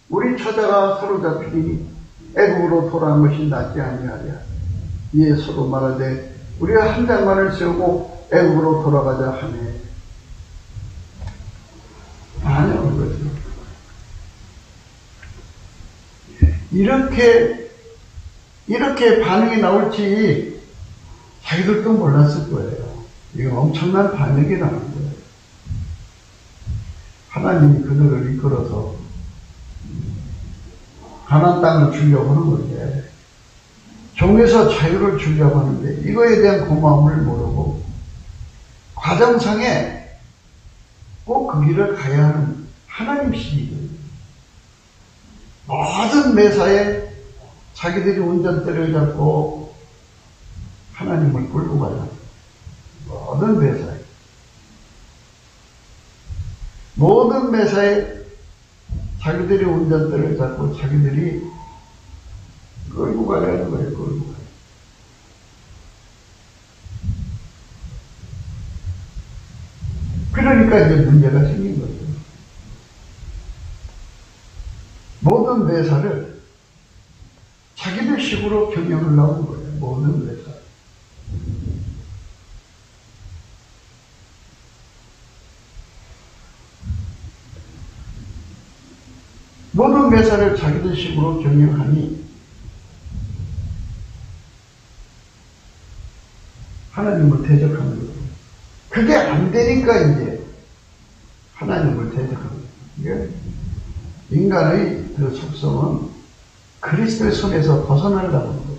우리 처자가 사로잡히니 애굽으로 돌아간 것이 낫지 아니하랴. 이에 서로 말하되 우리가 한 장만을 세우고 애굽으로 돌아가자 하네. 반역한 거죠. 이렇게 반응이 나올지 자기들도 몰랐을 거예요. 이거 엄청난 반역이라는 거예요. 하나님이 그들을 이끌어서 가나안 땅을 주려고 하는 건데 종에서 자유를 주려고 하는데 이거에 대한 고마움을 모르고 과정상에 꼭 그 길을 가야 하는 하나님이시거든요. 모든 매사에 자기들이 운전대를 잡고 하나님을 끌고 가요. 모든 매사에 자기들이 운전대를 잡고 자기들이 끌고 가려는 거예요. 끌고 가요. 그러니까 이제 문제가 생긴 거죠. 모든 매사를 자기들 식으로 경영을 나온 거예요. 모든 매사. 모든 매사를 자기들 식으로 경영하니 하나님을 대적하는 거예요. 그게 안 되니까 이제 하나님을 대적하는 거예요. 인간의 그 속성은 그리스도의 손에서 벗어나려는 거예요.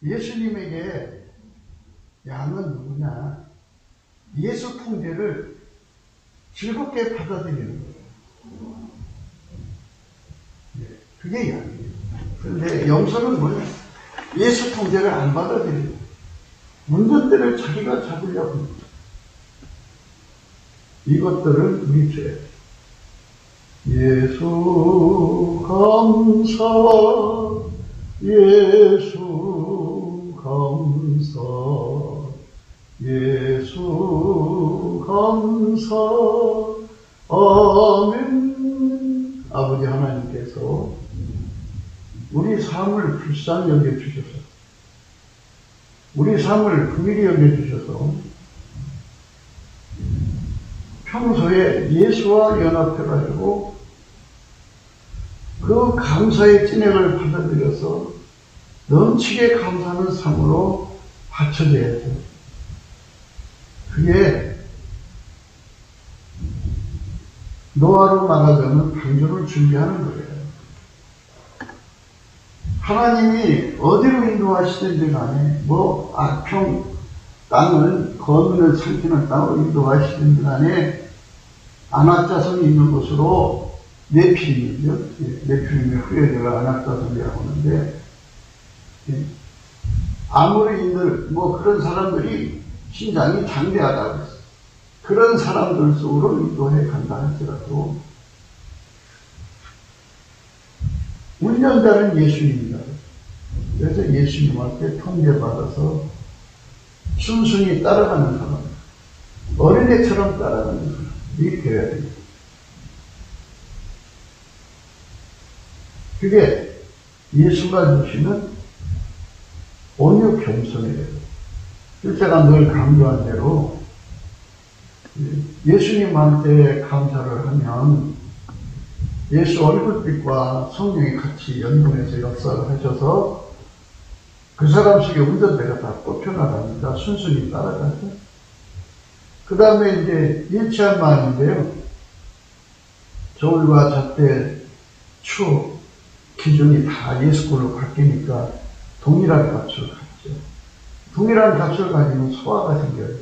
예수님에게 양은 누구냐? 예수 통제를 즐겁게 받아들이는 거예요. 그게 양이에요. 그런데 염소는 뭐냐? 예수 통제를 안 받아들여요. 운전대를 자기가 잡으려고 합니다. 이것들을 우리 죄. 예수 감사, 예수 감사, 예수 감사, 아멘. 아버지 하나님께서 우리 삶을 불쌍히 여겨주셔서, 우리 삶을 긍휼히 여겨주셔서 평소에 예수와 연합해가지고 그 감사의 진액을 받아들여서 넘치게 감사하는 삶으로 받쳐져야죠. 그게 노아로 말하자면 방주를 준비하는 거예요. 하나님이 어디로 인도하시든지 간에 뭐 악평 땅을 거민을 삼키는 땅으로 인도하시든지 간에 아낙자손이 있는 곳으로 네피림이죠. 네피림의 후예자가 아낙자손이라고 하는데, 아모리인들 뭐 그런 사람들이 신장이 장대하다고 했어요. 그런 사람들 속으로 인도해 간다 할지라도 운전자는 예수님이다. 그래서 예수님한테 통제받아서 순순히 따라가는 사람, 어린애처럼 따라가는 사람이 되어야 됩니다. 그게 예수가 주시는 온유 겸손이에요. 제가 늘 강조한 대로 예수님한테 감사를 하면 예수 얼굴빛과 성령이 같이 연동해서 역사를 하셔서 그 사람 속에 운전대가 다 뽑혀나가니까 순순히 따라가죠. 그 다음에 이제 일치한 마음인데요. 저울과 잣대, 추, 기준이 다 예수 걸로 바뀌니까 동일한 값을 갖죠. 동일한 값을 가지면 소화가 생겨요.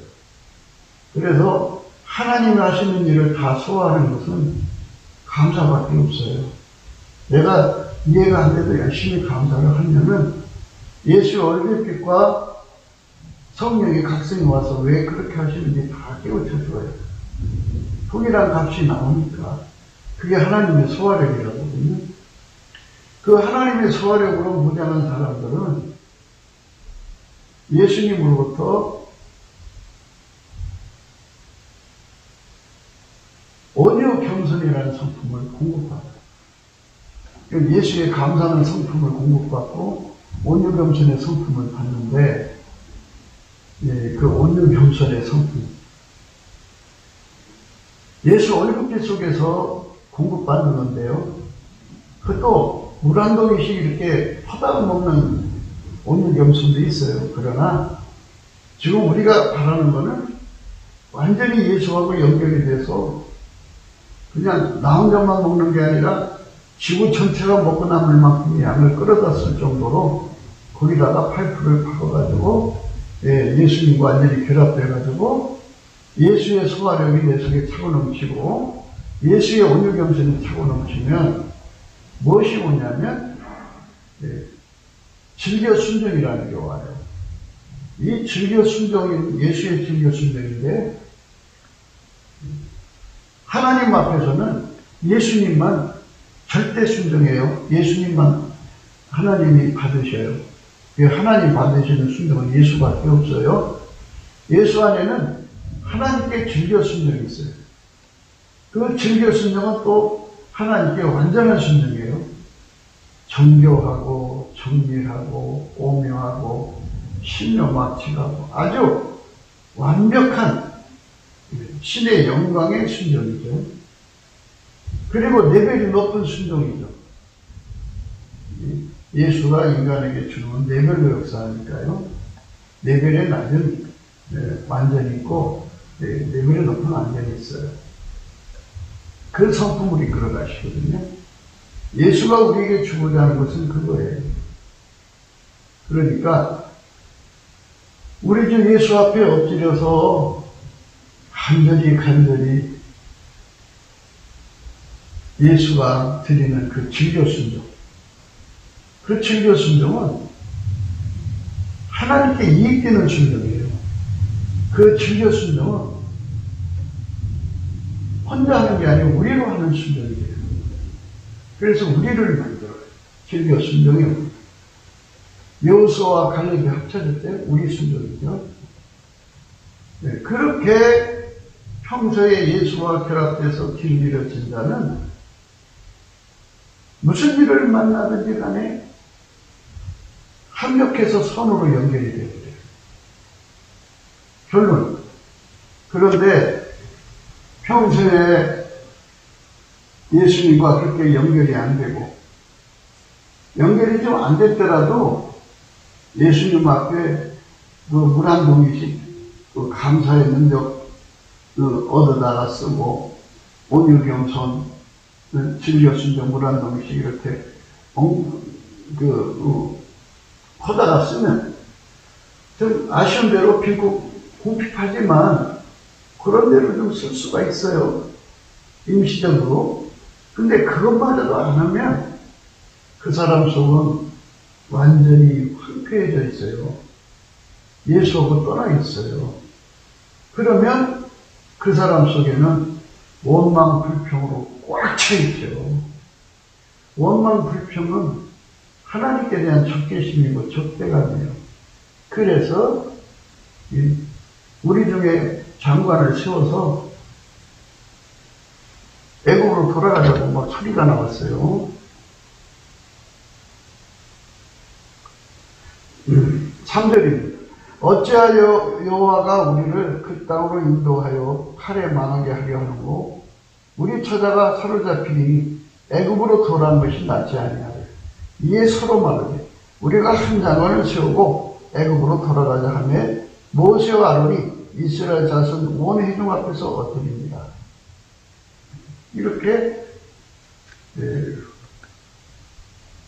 그래서 하나님이 하시는 일을 다 소화하는 것은 감사밖에 없어요. 내가 이해가 안 돼도 열심히 감사를 하면은 예수의 얼굴빛과 성령이 각성이 와서 왜 그렇게 하시는지 다 깨우쳐줘요. 동일한 값이 나오니까 그게 하나님의 소화력이라거든요. 그 하나님의 소화력으로 무장한 사람들은 예수님으로부터 온유 겸손이라는 성품을 공급받아요. 예수의 감사하는 성품을 공급받고 온유 겸손의 성품을 받는데, 그 온유 겸손의 성품, 예수 얼굴빛 속에서 공급받는 건데요. 그것도 물 한 동이씩 이렇게 퍼다 먹는 온유 겸손도 있어요. 그러나 지금 우리가 바라는 거는 완전히 예수하고 연결이 돼서 그냥 나 혼자만 먹는 게 아니라 지구 전체가 먹고 남을 만큼의 양을 끌어다 쓸 정도로 거기다가 파이프를 박아가지고 예수님과 완전히 결합돼가지고 예수의 소화력이 내 속에 차고 넘치고 예수의 온유 겸손이 차고 넘치면 무엇이 오냐면 즐겨 순종이라는 게 와요. 이 즐겨 순종은 예수의 즐겨 순종인데, 하나님 앞에서는 예수님만 절대 순종해요. 예수님만 하나님이 받으셔요. 하나님 받으시는 순종은 예수밖에 없어요. 예수 안에는 하나님께 즐겨 순종이 있어요. 그 즐겨 순종은 또 하나님께 완전한 순종이에요. 정교하고 정밀하고 오묘하고 신묘막측하고 아주 완벽한 신의 영광의 순종이죠. 그리고 레벨이 높은 순종이죠. 예수가 인간에게 주는 레벨로 역사하니까요. 레벨의 낮은 완전히 있고 레벨이 높은 완전히 있어요. 그 성품을 이끌어 가시거든요. 예수가 우리에게 주고자 하는 것은 그거예요. 그러니까 우리 주 예수 앞에 엎드려서 간절히 예수가 드리는 그 진료순종, 그 진료순종은 하나님께 이익되는 순종이에요. 그 진료순종은 혼자 하는 게 아니고 우리로 하는 순종이에요. 그래서 우리를 만들어요. 진료순종이 여호수아와 갈렙이 합쳐질 때 우리 순종이죠. 그렇게 평소에 예수와 결합돼서 길들여진 자는 무슨 일을 만나든지 간에 합력해서 선으로 연결이 되게 돼요. 결론. 그런데 평소에 예수님과 그렇게 연결이 안 되고 연결이 좀 안 됐더라도 예수님 앞에 그 물 한 봉기씩 그 감사의 능력 얻어다가 쓰고 온유경손 진료순종 물 한 봉기씩 이렇게 퍼다가 쓰면 좀 아쉬운 대로 궁핍하지만 그런 대로 좀 쓸 수가 있어요. 임시적으로. 근데 그것마저도 안 하면 그 사람 속은 완전히 황폐해져 있어요. 예수하고 떠나 있어요. 그러면 그 사람 속에는 원망 불평으로 꽉 차 있죠. 원망 불평은 하나님께 대한 적개심이고 적대감이에요. 그래서 우리 중에 장관을 세워서 애국으로 돌아가자고 막 소리가 나왔어요. 3절입니다. 어찌하여 여호와가 우리를 그 땅으로 인도하여 칼에 망하게 하려 하는고 우리 처자가 사로잡히니 애국으로 돌아간 것이 낫지 아니하되 이에 서로 말하되 우리가 한 장관을 세우고 애국으로 돌아가자 하며 모세와 아론이 이스라엘 자손 온 회중 앞에서 엎드립니다. 이렇게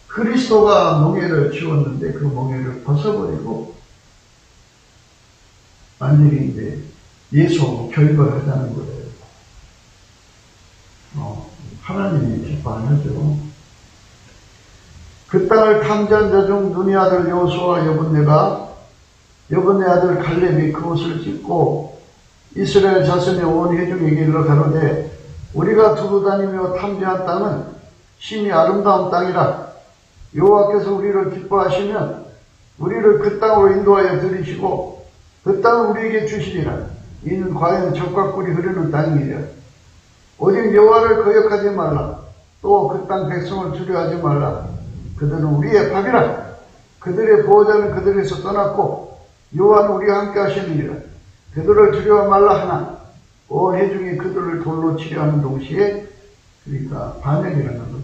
그리스도가 멍에를 지웠는데 그 멍에를 벗어버리고 완전히 이제 예수하고 결별하자는 거예요. 하나님이 기뻐 안 하죠. 그 땅을 탐지한 자 중 눈의 아들 여호수아와 여분네 아들 갈렙이 그곳을 짓고 이스라엘 자손의 온 회중에게 일러 가로되 우리가 두루 다니며 탐지한 땅은 심히 아름다운 땅이라 여호와께서 우리를 기뻐하시면 우리를 그 땅으로 인도하여 들이시고 그 땅을 우리에게 주시리라. 이는 과연 젖과 꿀이 흐르는 땅이니라. 오직 여호와를 거역하지 말라. 또 그 땅 백성을 두려워하지 말라. 그들은 우리의 밥이라. 그들의 보호자는 그들에서 떠났고 여호와는 우리와 함께 하시느니라. 그들을 두려워 말라 하나 온 회중이 그들을 돌로 치려 하는 동시에 그러니까 반역이라는 거죠.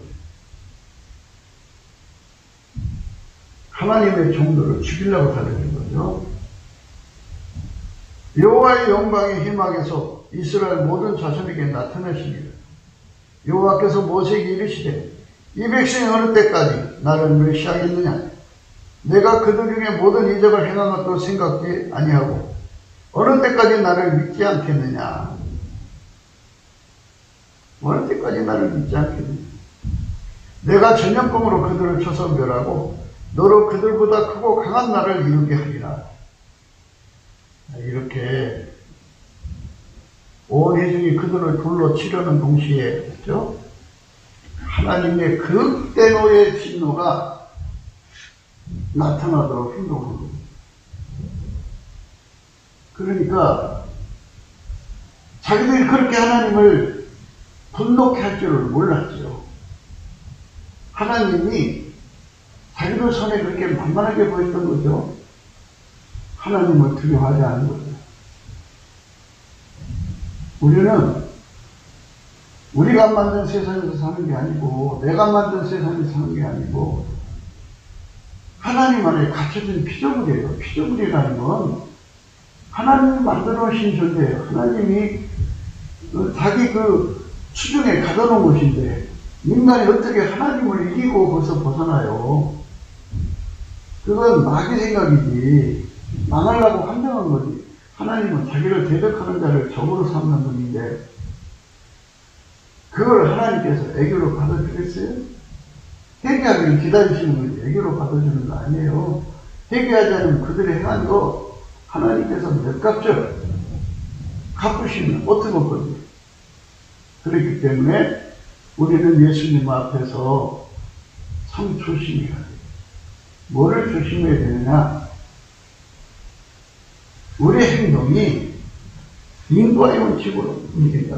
하나님의 종들을 죽이려고 달려진 거죠. 여호와의 영광의 희망에서 이스라엘 모든 자손에게 나타나시니라. 여호와께서 모세에게 이르시되 이 백성이 어느 때까지 나를 멸시하겠느냐. 내가 그들 중에 모든 이적을 행한 것도 생각지 아니하고 어느 때까지 나를 믿지 않겠느냐. 어느 때까지 나를 믿지 않겠느냐. 내가 전염병으로 그들을 쳐서 멸하고 너로 그들보다 크고 강한 나를 이루게 하리라. 이렇게 온 회중이 그들을 돌로 치려는 동시에 그렇죠? 하나님의 극대노의 진노가 나타나도록 행동하는 겁니다. 그러니까 자기들이 그렇게 하나님을 분노케 할 줄을 몰랐죠. 하나님이 자기들 손에 그렇게 만만하게 보였던 거죠. 하나님을 두려워하지 않는 거죠. 우리는 우리가 만든 세상에서 사는 게 아니고 내가 만든 세상에서 사는 게 아니고 하나님 안에 갇혀진 피조물이에요. 피조물이라는 건 하나님이 만들어 놓으신 존재예요. 하나님이 자기 수중에 가둬 놓은 것인데, 인간이 어떻게 하나님을 이기고 거기서 벗어나요? 그건 마귀 생각이지. 망하려고 환장한 거지. 하나님은 자기를 대적하는 자를 적으로 삼는 분인데, 그걸 하나님께서 애교로 받아주겠어요? 회개하기를 기다리시는 거지. 애교로 받아주는 거 아니에요. 회개하지 않으면 그들의 행한 거 하나님께서 몇 값죠? 갚으시면 어떻게 할 건지. 그렇기 때문에 우리는 예수님 앞에서 참 조심해야 돼요. 뭐를 조심해야 되느냐? 우리 행동이 인과의 원칙으로 움직인다.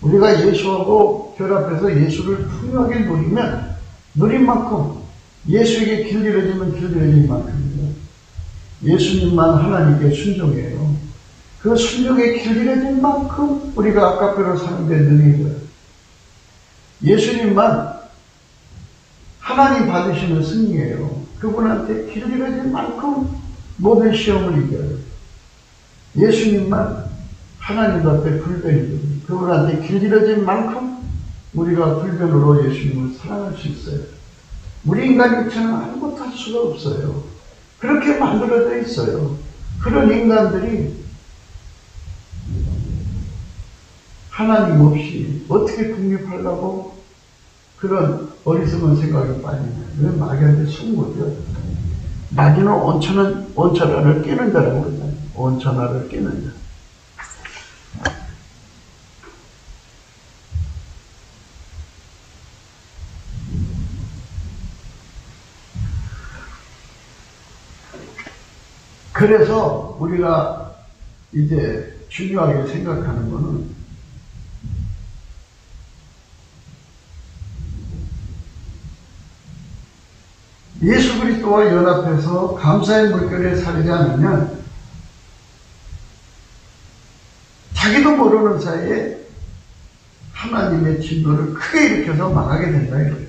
우리가 예수하고 결합해서 예수를 풍요하게 누리면 누린 만큼 예수에게 길들여지면 길들여진 만큼입니다. 예수님만 하나님께 순종해요. 그 순종에 길들여진 만큼 우리가 아까pe로 사는데 능해져요. 예수님만 하나님 받으시는 승리예요. 그분한테 길들여진 만큼 모든 시험을 이겨요. 예수님만 하나님 앞에 불변이거든요. 그분한테 길들여진 만큼 우리가 불변으로 예수님을 사랑할 수 있어요. 우리 인간 육체는 아무것도 할 수가 없어요. 그렇게 만들어져 있어요. 그런 인간들이 하나님 없이 어떻게 독립하려고 그런 어리석은 생각이 빠지냐. 이건 마귀한테 숨은 거죠. 마귀는 온천하를 깨는 자라고 그러잖아요. 온천하를 깨는 자. 그래서 우리가 이제 중요하게 생각하는 것은 예수 그리스도와 연합해서 감사의 물결에 살지 않으면 자기도 모르는 사이에 하나님의 진노를 크게 일으켜서 망하게 된다 이거예요.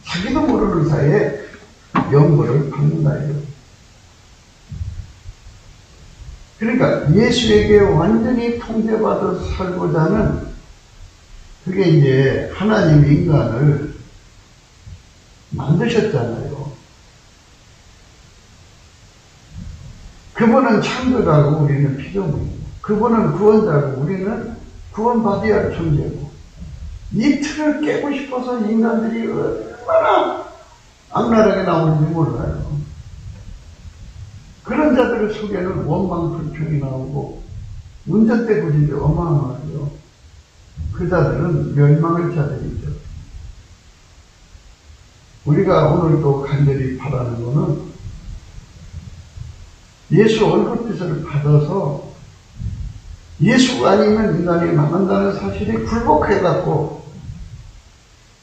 자기도 모르는 사이에 영벌을 받는다 이거예요. 그러니까 예수에게 완전히 통제받아 살고자 하는 그게 이제 하나님 인간을 만드셨잖아요. 그분은 창조자고 우리는 피조물이고, 그분은 구원자고 우리는 구원받아야 할 존재고, 이 틀을 깨고 싶어서 인간들이 얼마나 악랄하게 나오는지 몰라요. 그런 자들의 속에는 원망, 불평이 나오고 운전대 구질이 어마어마하죠. 그 자들은 멸망할 자들이죠. 우리가 오늘도 간절히 바라는 것은 예수 얼굴빛을 받아서 예수가 아니면 인간이 망한다는 사실에 굴복해갖고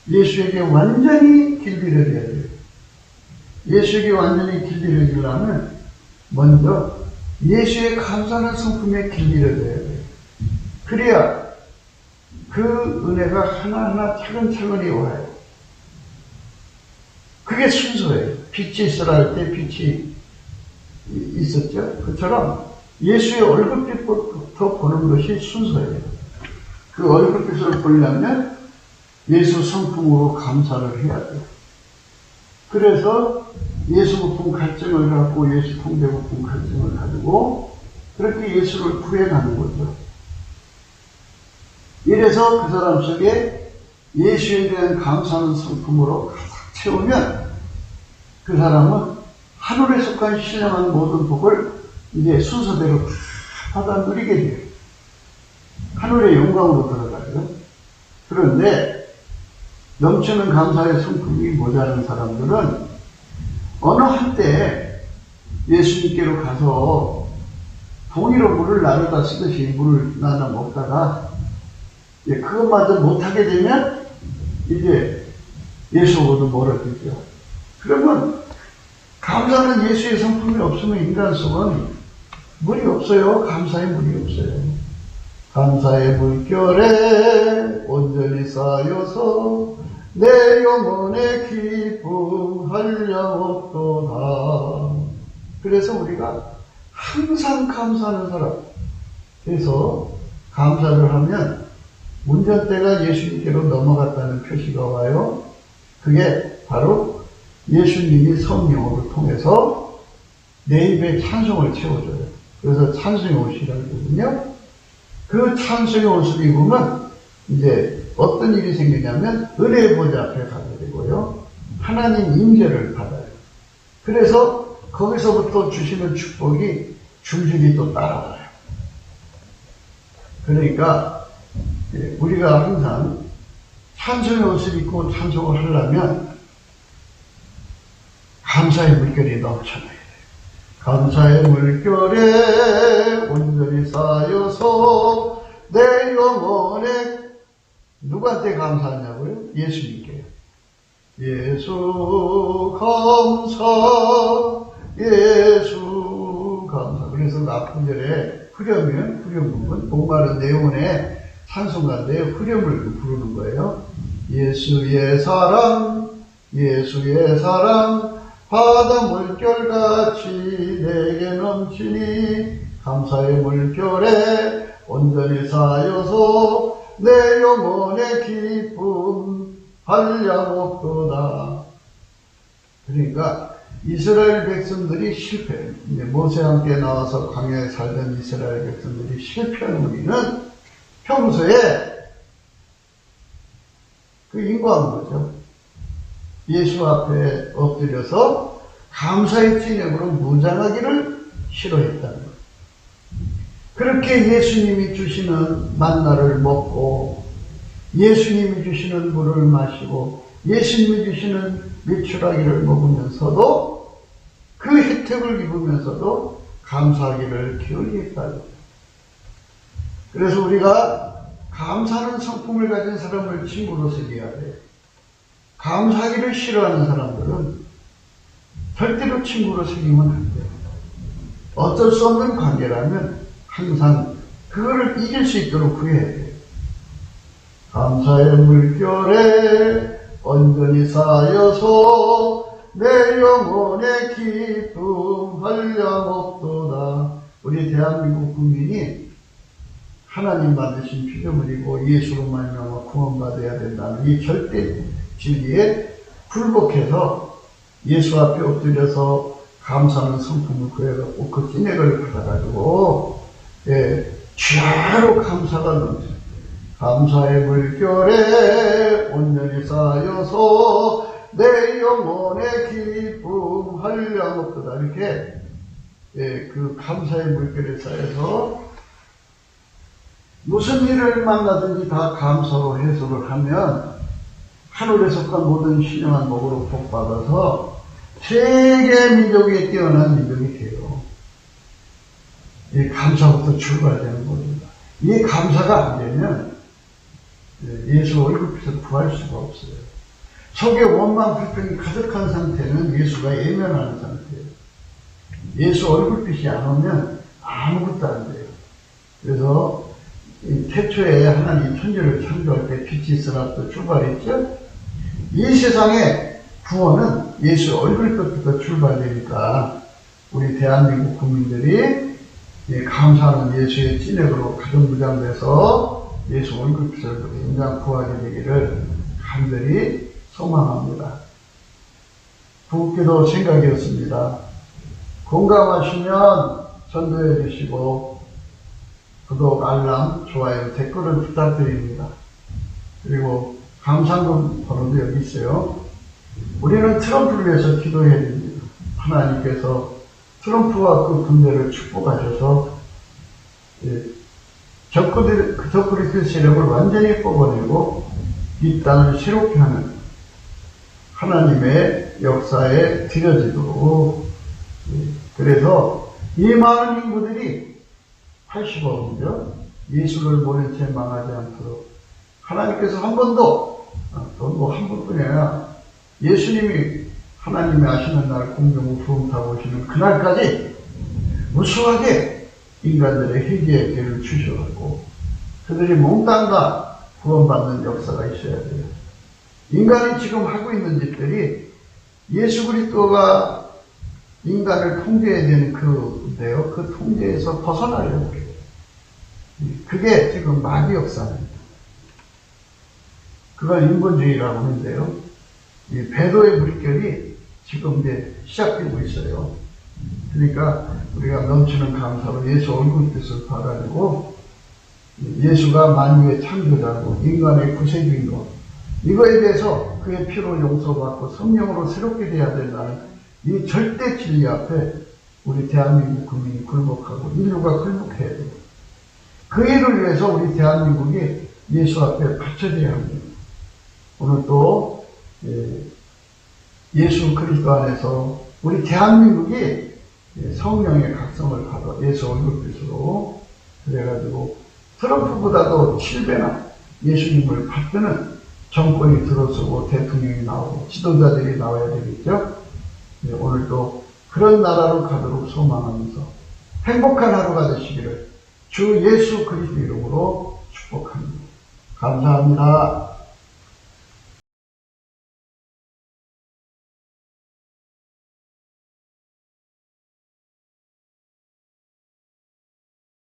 예수에게 완전히 길들여져야 돼요. 예수에게 완전히 길들여지려면 먼저 예수의 감사하는 성품에 길들여져야 돼요. 그래야 그 은혜가 하나하나 차근차근히 와요. 그게 순서예요. 빛이 있으라 할 때 빛이 있었죠. 그처럼 예수의 얼굴빛부터 보는 것이 순서예요. 그 얼굴빛을 보려면 예수 성품으로 감사를 해야 돼요. 그래서 예수 부품 갈증을 갖고 예수 통제 부품 갈증을 가지고 그렇게 예수를 구해가는 거죠. 이래서 그 사람 속에 예수에 대한 감사하는 성품으로 가득 채우면 그 사람은 하늘에 속한 신령한 모든 복을 이제 순서대로 다 받아 누리게 돼요. 하늘의 영광으로 들어가요. 그런데 넘치는 감사의 성품이 모자란 사람들은 어느 한때 예수님께로 가서 봉이로 물을 나누다 쓰듯이 물을 나눠 먹다가 그것마저 못하게 되면 이제 예수하고도 멀어지죠. 그러면 감사는 예수의 성품이 없으면 인간 속은 물이 없어요. 감사의 물이 없어요. 감사의 물결에 온전히 쌓여서 내 영혼의 기쁨 한량 없도다. 그래서 우리가 항상 감사하는 사람. 그래서 감사를 하면 운전대가 예수님께로 넘어갔다는 표시가 와요. 그게 바로 예수님이 성령으로 통해서 내 입에 찬송을 채워줘요. 그래서 찬송의 옷이라고 하거든요. 그 찬송의 옷을 입으면 이제 어떤 일이 생기냐면 은혜의 보좌 앞에 가게 되고요. 하나님 임재를 받아요. 그래서 거기서부터 주시는 축복이 줄줄이 또 따라와요. 그러니까 우리가 항상 찬송의 옷을 입고 찬송을 하려면 감사의 물결이 넘쳐나야 돼요. 감사의 물결에 온전히 쌓여서 내 영혼에 누구한테 감사하냐고요? 예수님께요. 예수 감사, 예수 감사. 그래서 나품절에 후렴은 목마른 내 영혼에 찬송가인데 후렴을 부르는 거예요. 예수의 사랑, 예수의 사랑, 바다 물결같이 내게 넘치니 감사의 물결에 온전히 쌓여서 내 영혼의 기쁨 한량없도다. 그러니까 이스라엘 백성들이 실패해요. 모세와 함께 나와서 광야에 살던 이스라엘 백성들이 실패한 우리는 평소에 그 인과한 거죠. 예수 앞에 엎드려서 감사의 진액으로 무장하기를 싫어했다는 거예요. 그렇게 예수님이 주시는 만나를 먹고 예수님이 주시는 물을 마시고 예수님이 주시는 메추라기를 먹으면서도 그 혜택을 입으면서도 감사하기를 기울이 했다는 거예요. 그래서 우리가 감사하는 성품을 가진 사람을 친구로 새겨야 돼요. 감사하기를 싫어하는 사람들은 절대로 친구로 새기면 안 돼요. 어쩔 수 없는 관계라면 항상 그거를 이길 수 있도록 구해야 돼요. 감사의 물결에 온전히 쌓여서 내 영혼의 기쁨 한량없도다. 우리 대한민국 국민이 하나님 받으신 피조물이고 예수로 말미암아 구원받아야 된다는 이 절대 진리에 굴복해서 예수 앞에 엎드려서 감사하는 성품을 구해갖고 그 찐액을 받아가지고 주야로 감사가 넘쳐요. 감사의 물결에 온전히 쌓여서 내 영혼의 기쁨 한량없도다. 이렇게 그 감사의 물결에 쌓여서 무슨 일을 만나든지 다 감사로 해소를 하면 하늘에 속한 모든 신령한 복으로 복받아서 세계 민족에 뛰어난 민족이 돼요. 이 감사부터 출발되는 겁니다. 이 감사가 안 되면 예수 얼굴빛을 구할 수가 없어요. 속에 원망 불평이 가득한 상태는 예수가 예면하는 상태예요. 예수 얼굴빛이 안 오면 아무것도 안 돼요. 그래서 태초에 하나님 천지를 창조할 때 빛이 있으라부터 출발했죠. 이 세상의 구원은 예수 얼굴빛부터 출발되니까 우리 대한민국 국민들이 감사하는 예수의 찐액으로 가정무장돼서 예수 얼굴빛을 인장 구하게 되기를 간절히 소망합니다. 부기도 생각이었습니다. 공감하시면 전도해 주시고 구독, 알람, 좋아요, 댓글을 부탁드립니다. 그리고 감상금 번호도 여기 있어요. 우리는 트럼프를 위해서 기도해야 됩니다. 하나님께서 트럼프와 그 군대를 축복하셔서 적그리스도 세력을 완전히 뽑아내고 이 땅을 새롭게 하는 하나님의 역사에 들여지도록 그래서 이 많은 인구들이 80억이죠. 예수를 모른 채 망하지 않도록 하나님께서 한 번도 또 한 번뿐이 아니라 예수님이 하나님이 아시는 날 공중 우풍 타고 오시는 그날까지 무수하게 인간들의 회개의 기회를 주셔갖고 그들이 몽땅 다 구원받는 역사가 있어야 돼요. 인간이 지금 하고 있는 짓들이 예수 그리스도가 인간을 통제해야 되는 그 있는데요. 그 통제에서 벗어나려고 해요. 그게 지금 마귀 역사입니다. 그걸 인본주의라고 하는데요. 이 배도의 물결이 지금 이제 시작되고 있어요. 그러니까 우리가 넘치는 감사로 예수 얼굴빛을 바라고 예수가 만유의 창조자고 인간의 구세주인 것, 이거에 대해서 그의 피로 용서받고 성령으로 새롭게 돼야 된다는 이 절대 진리 앞에 우리 대한민국 국민이 굴복하고 인류가 굴복해야 돼요. 그 일을 위해서 우리 대한민국이 예수 앞에 바쳐져야 합니다. 오늘 또 예수 그리스도 안에서 우리 대한민국이 성령의 각성을 받아 예수 얼굴빛으로 그래가지고 트럼프보다도 7배나 예수님을 받드는 정권이 들어서고 대통령이 나오고 지도자들이 나와야 되겠죠. 오늘도 그런 나라로 가도록 소망하면서 행복한 하루가 되시기를 주 예수 그리스도 이름으로 축복합니다. 감사합니다.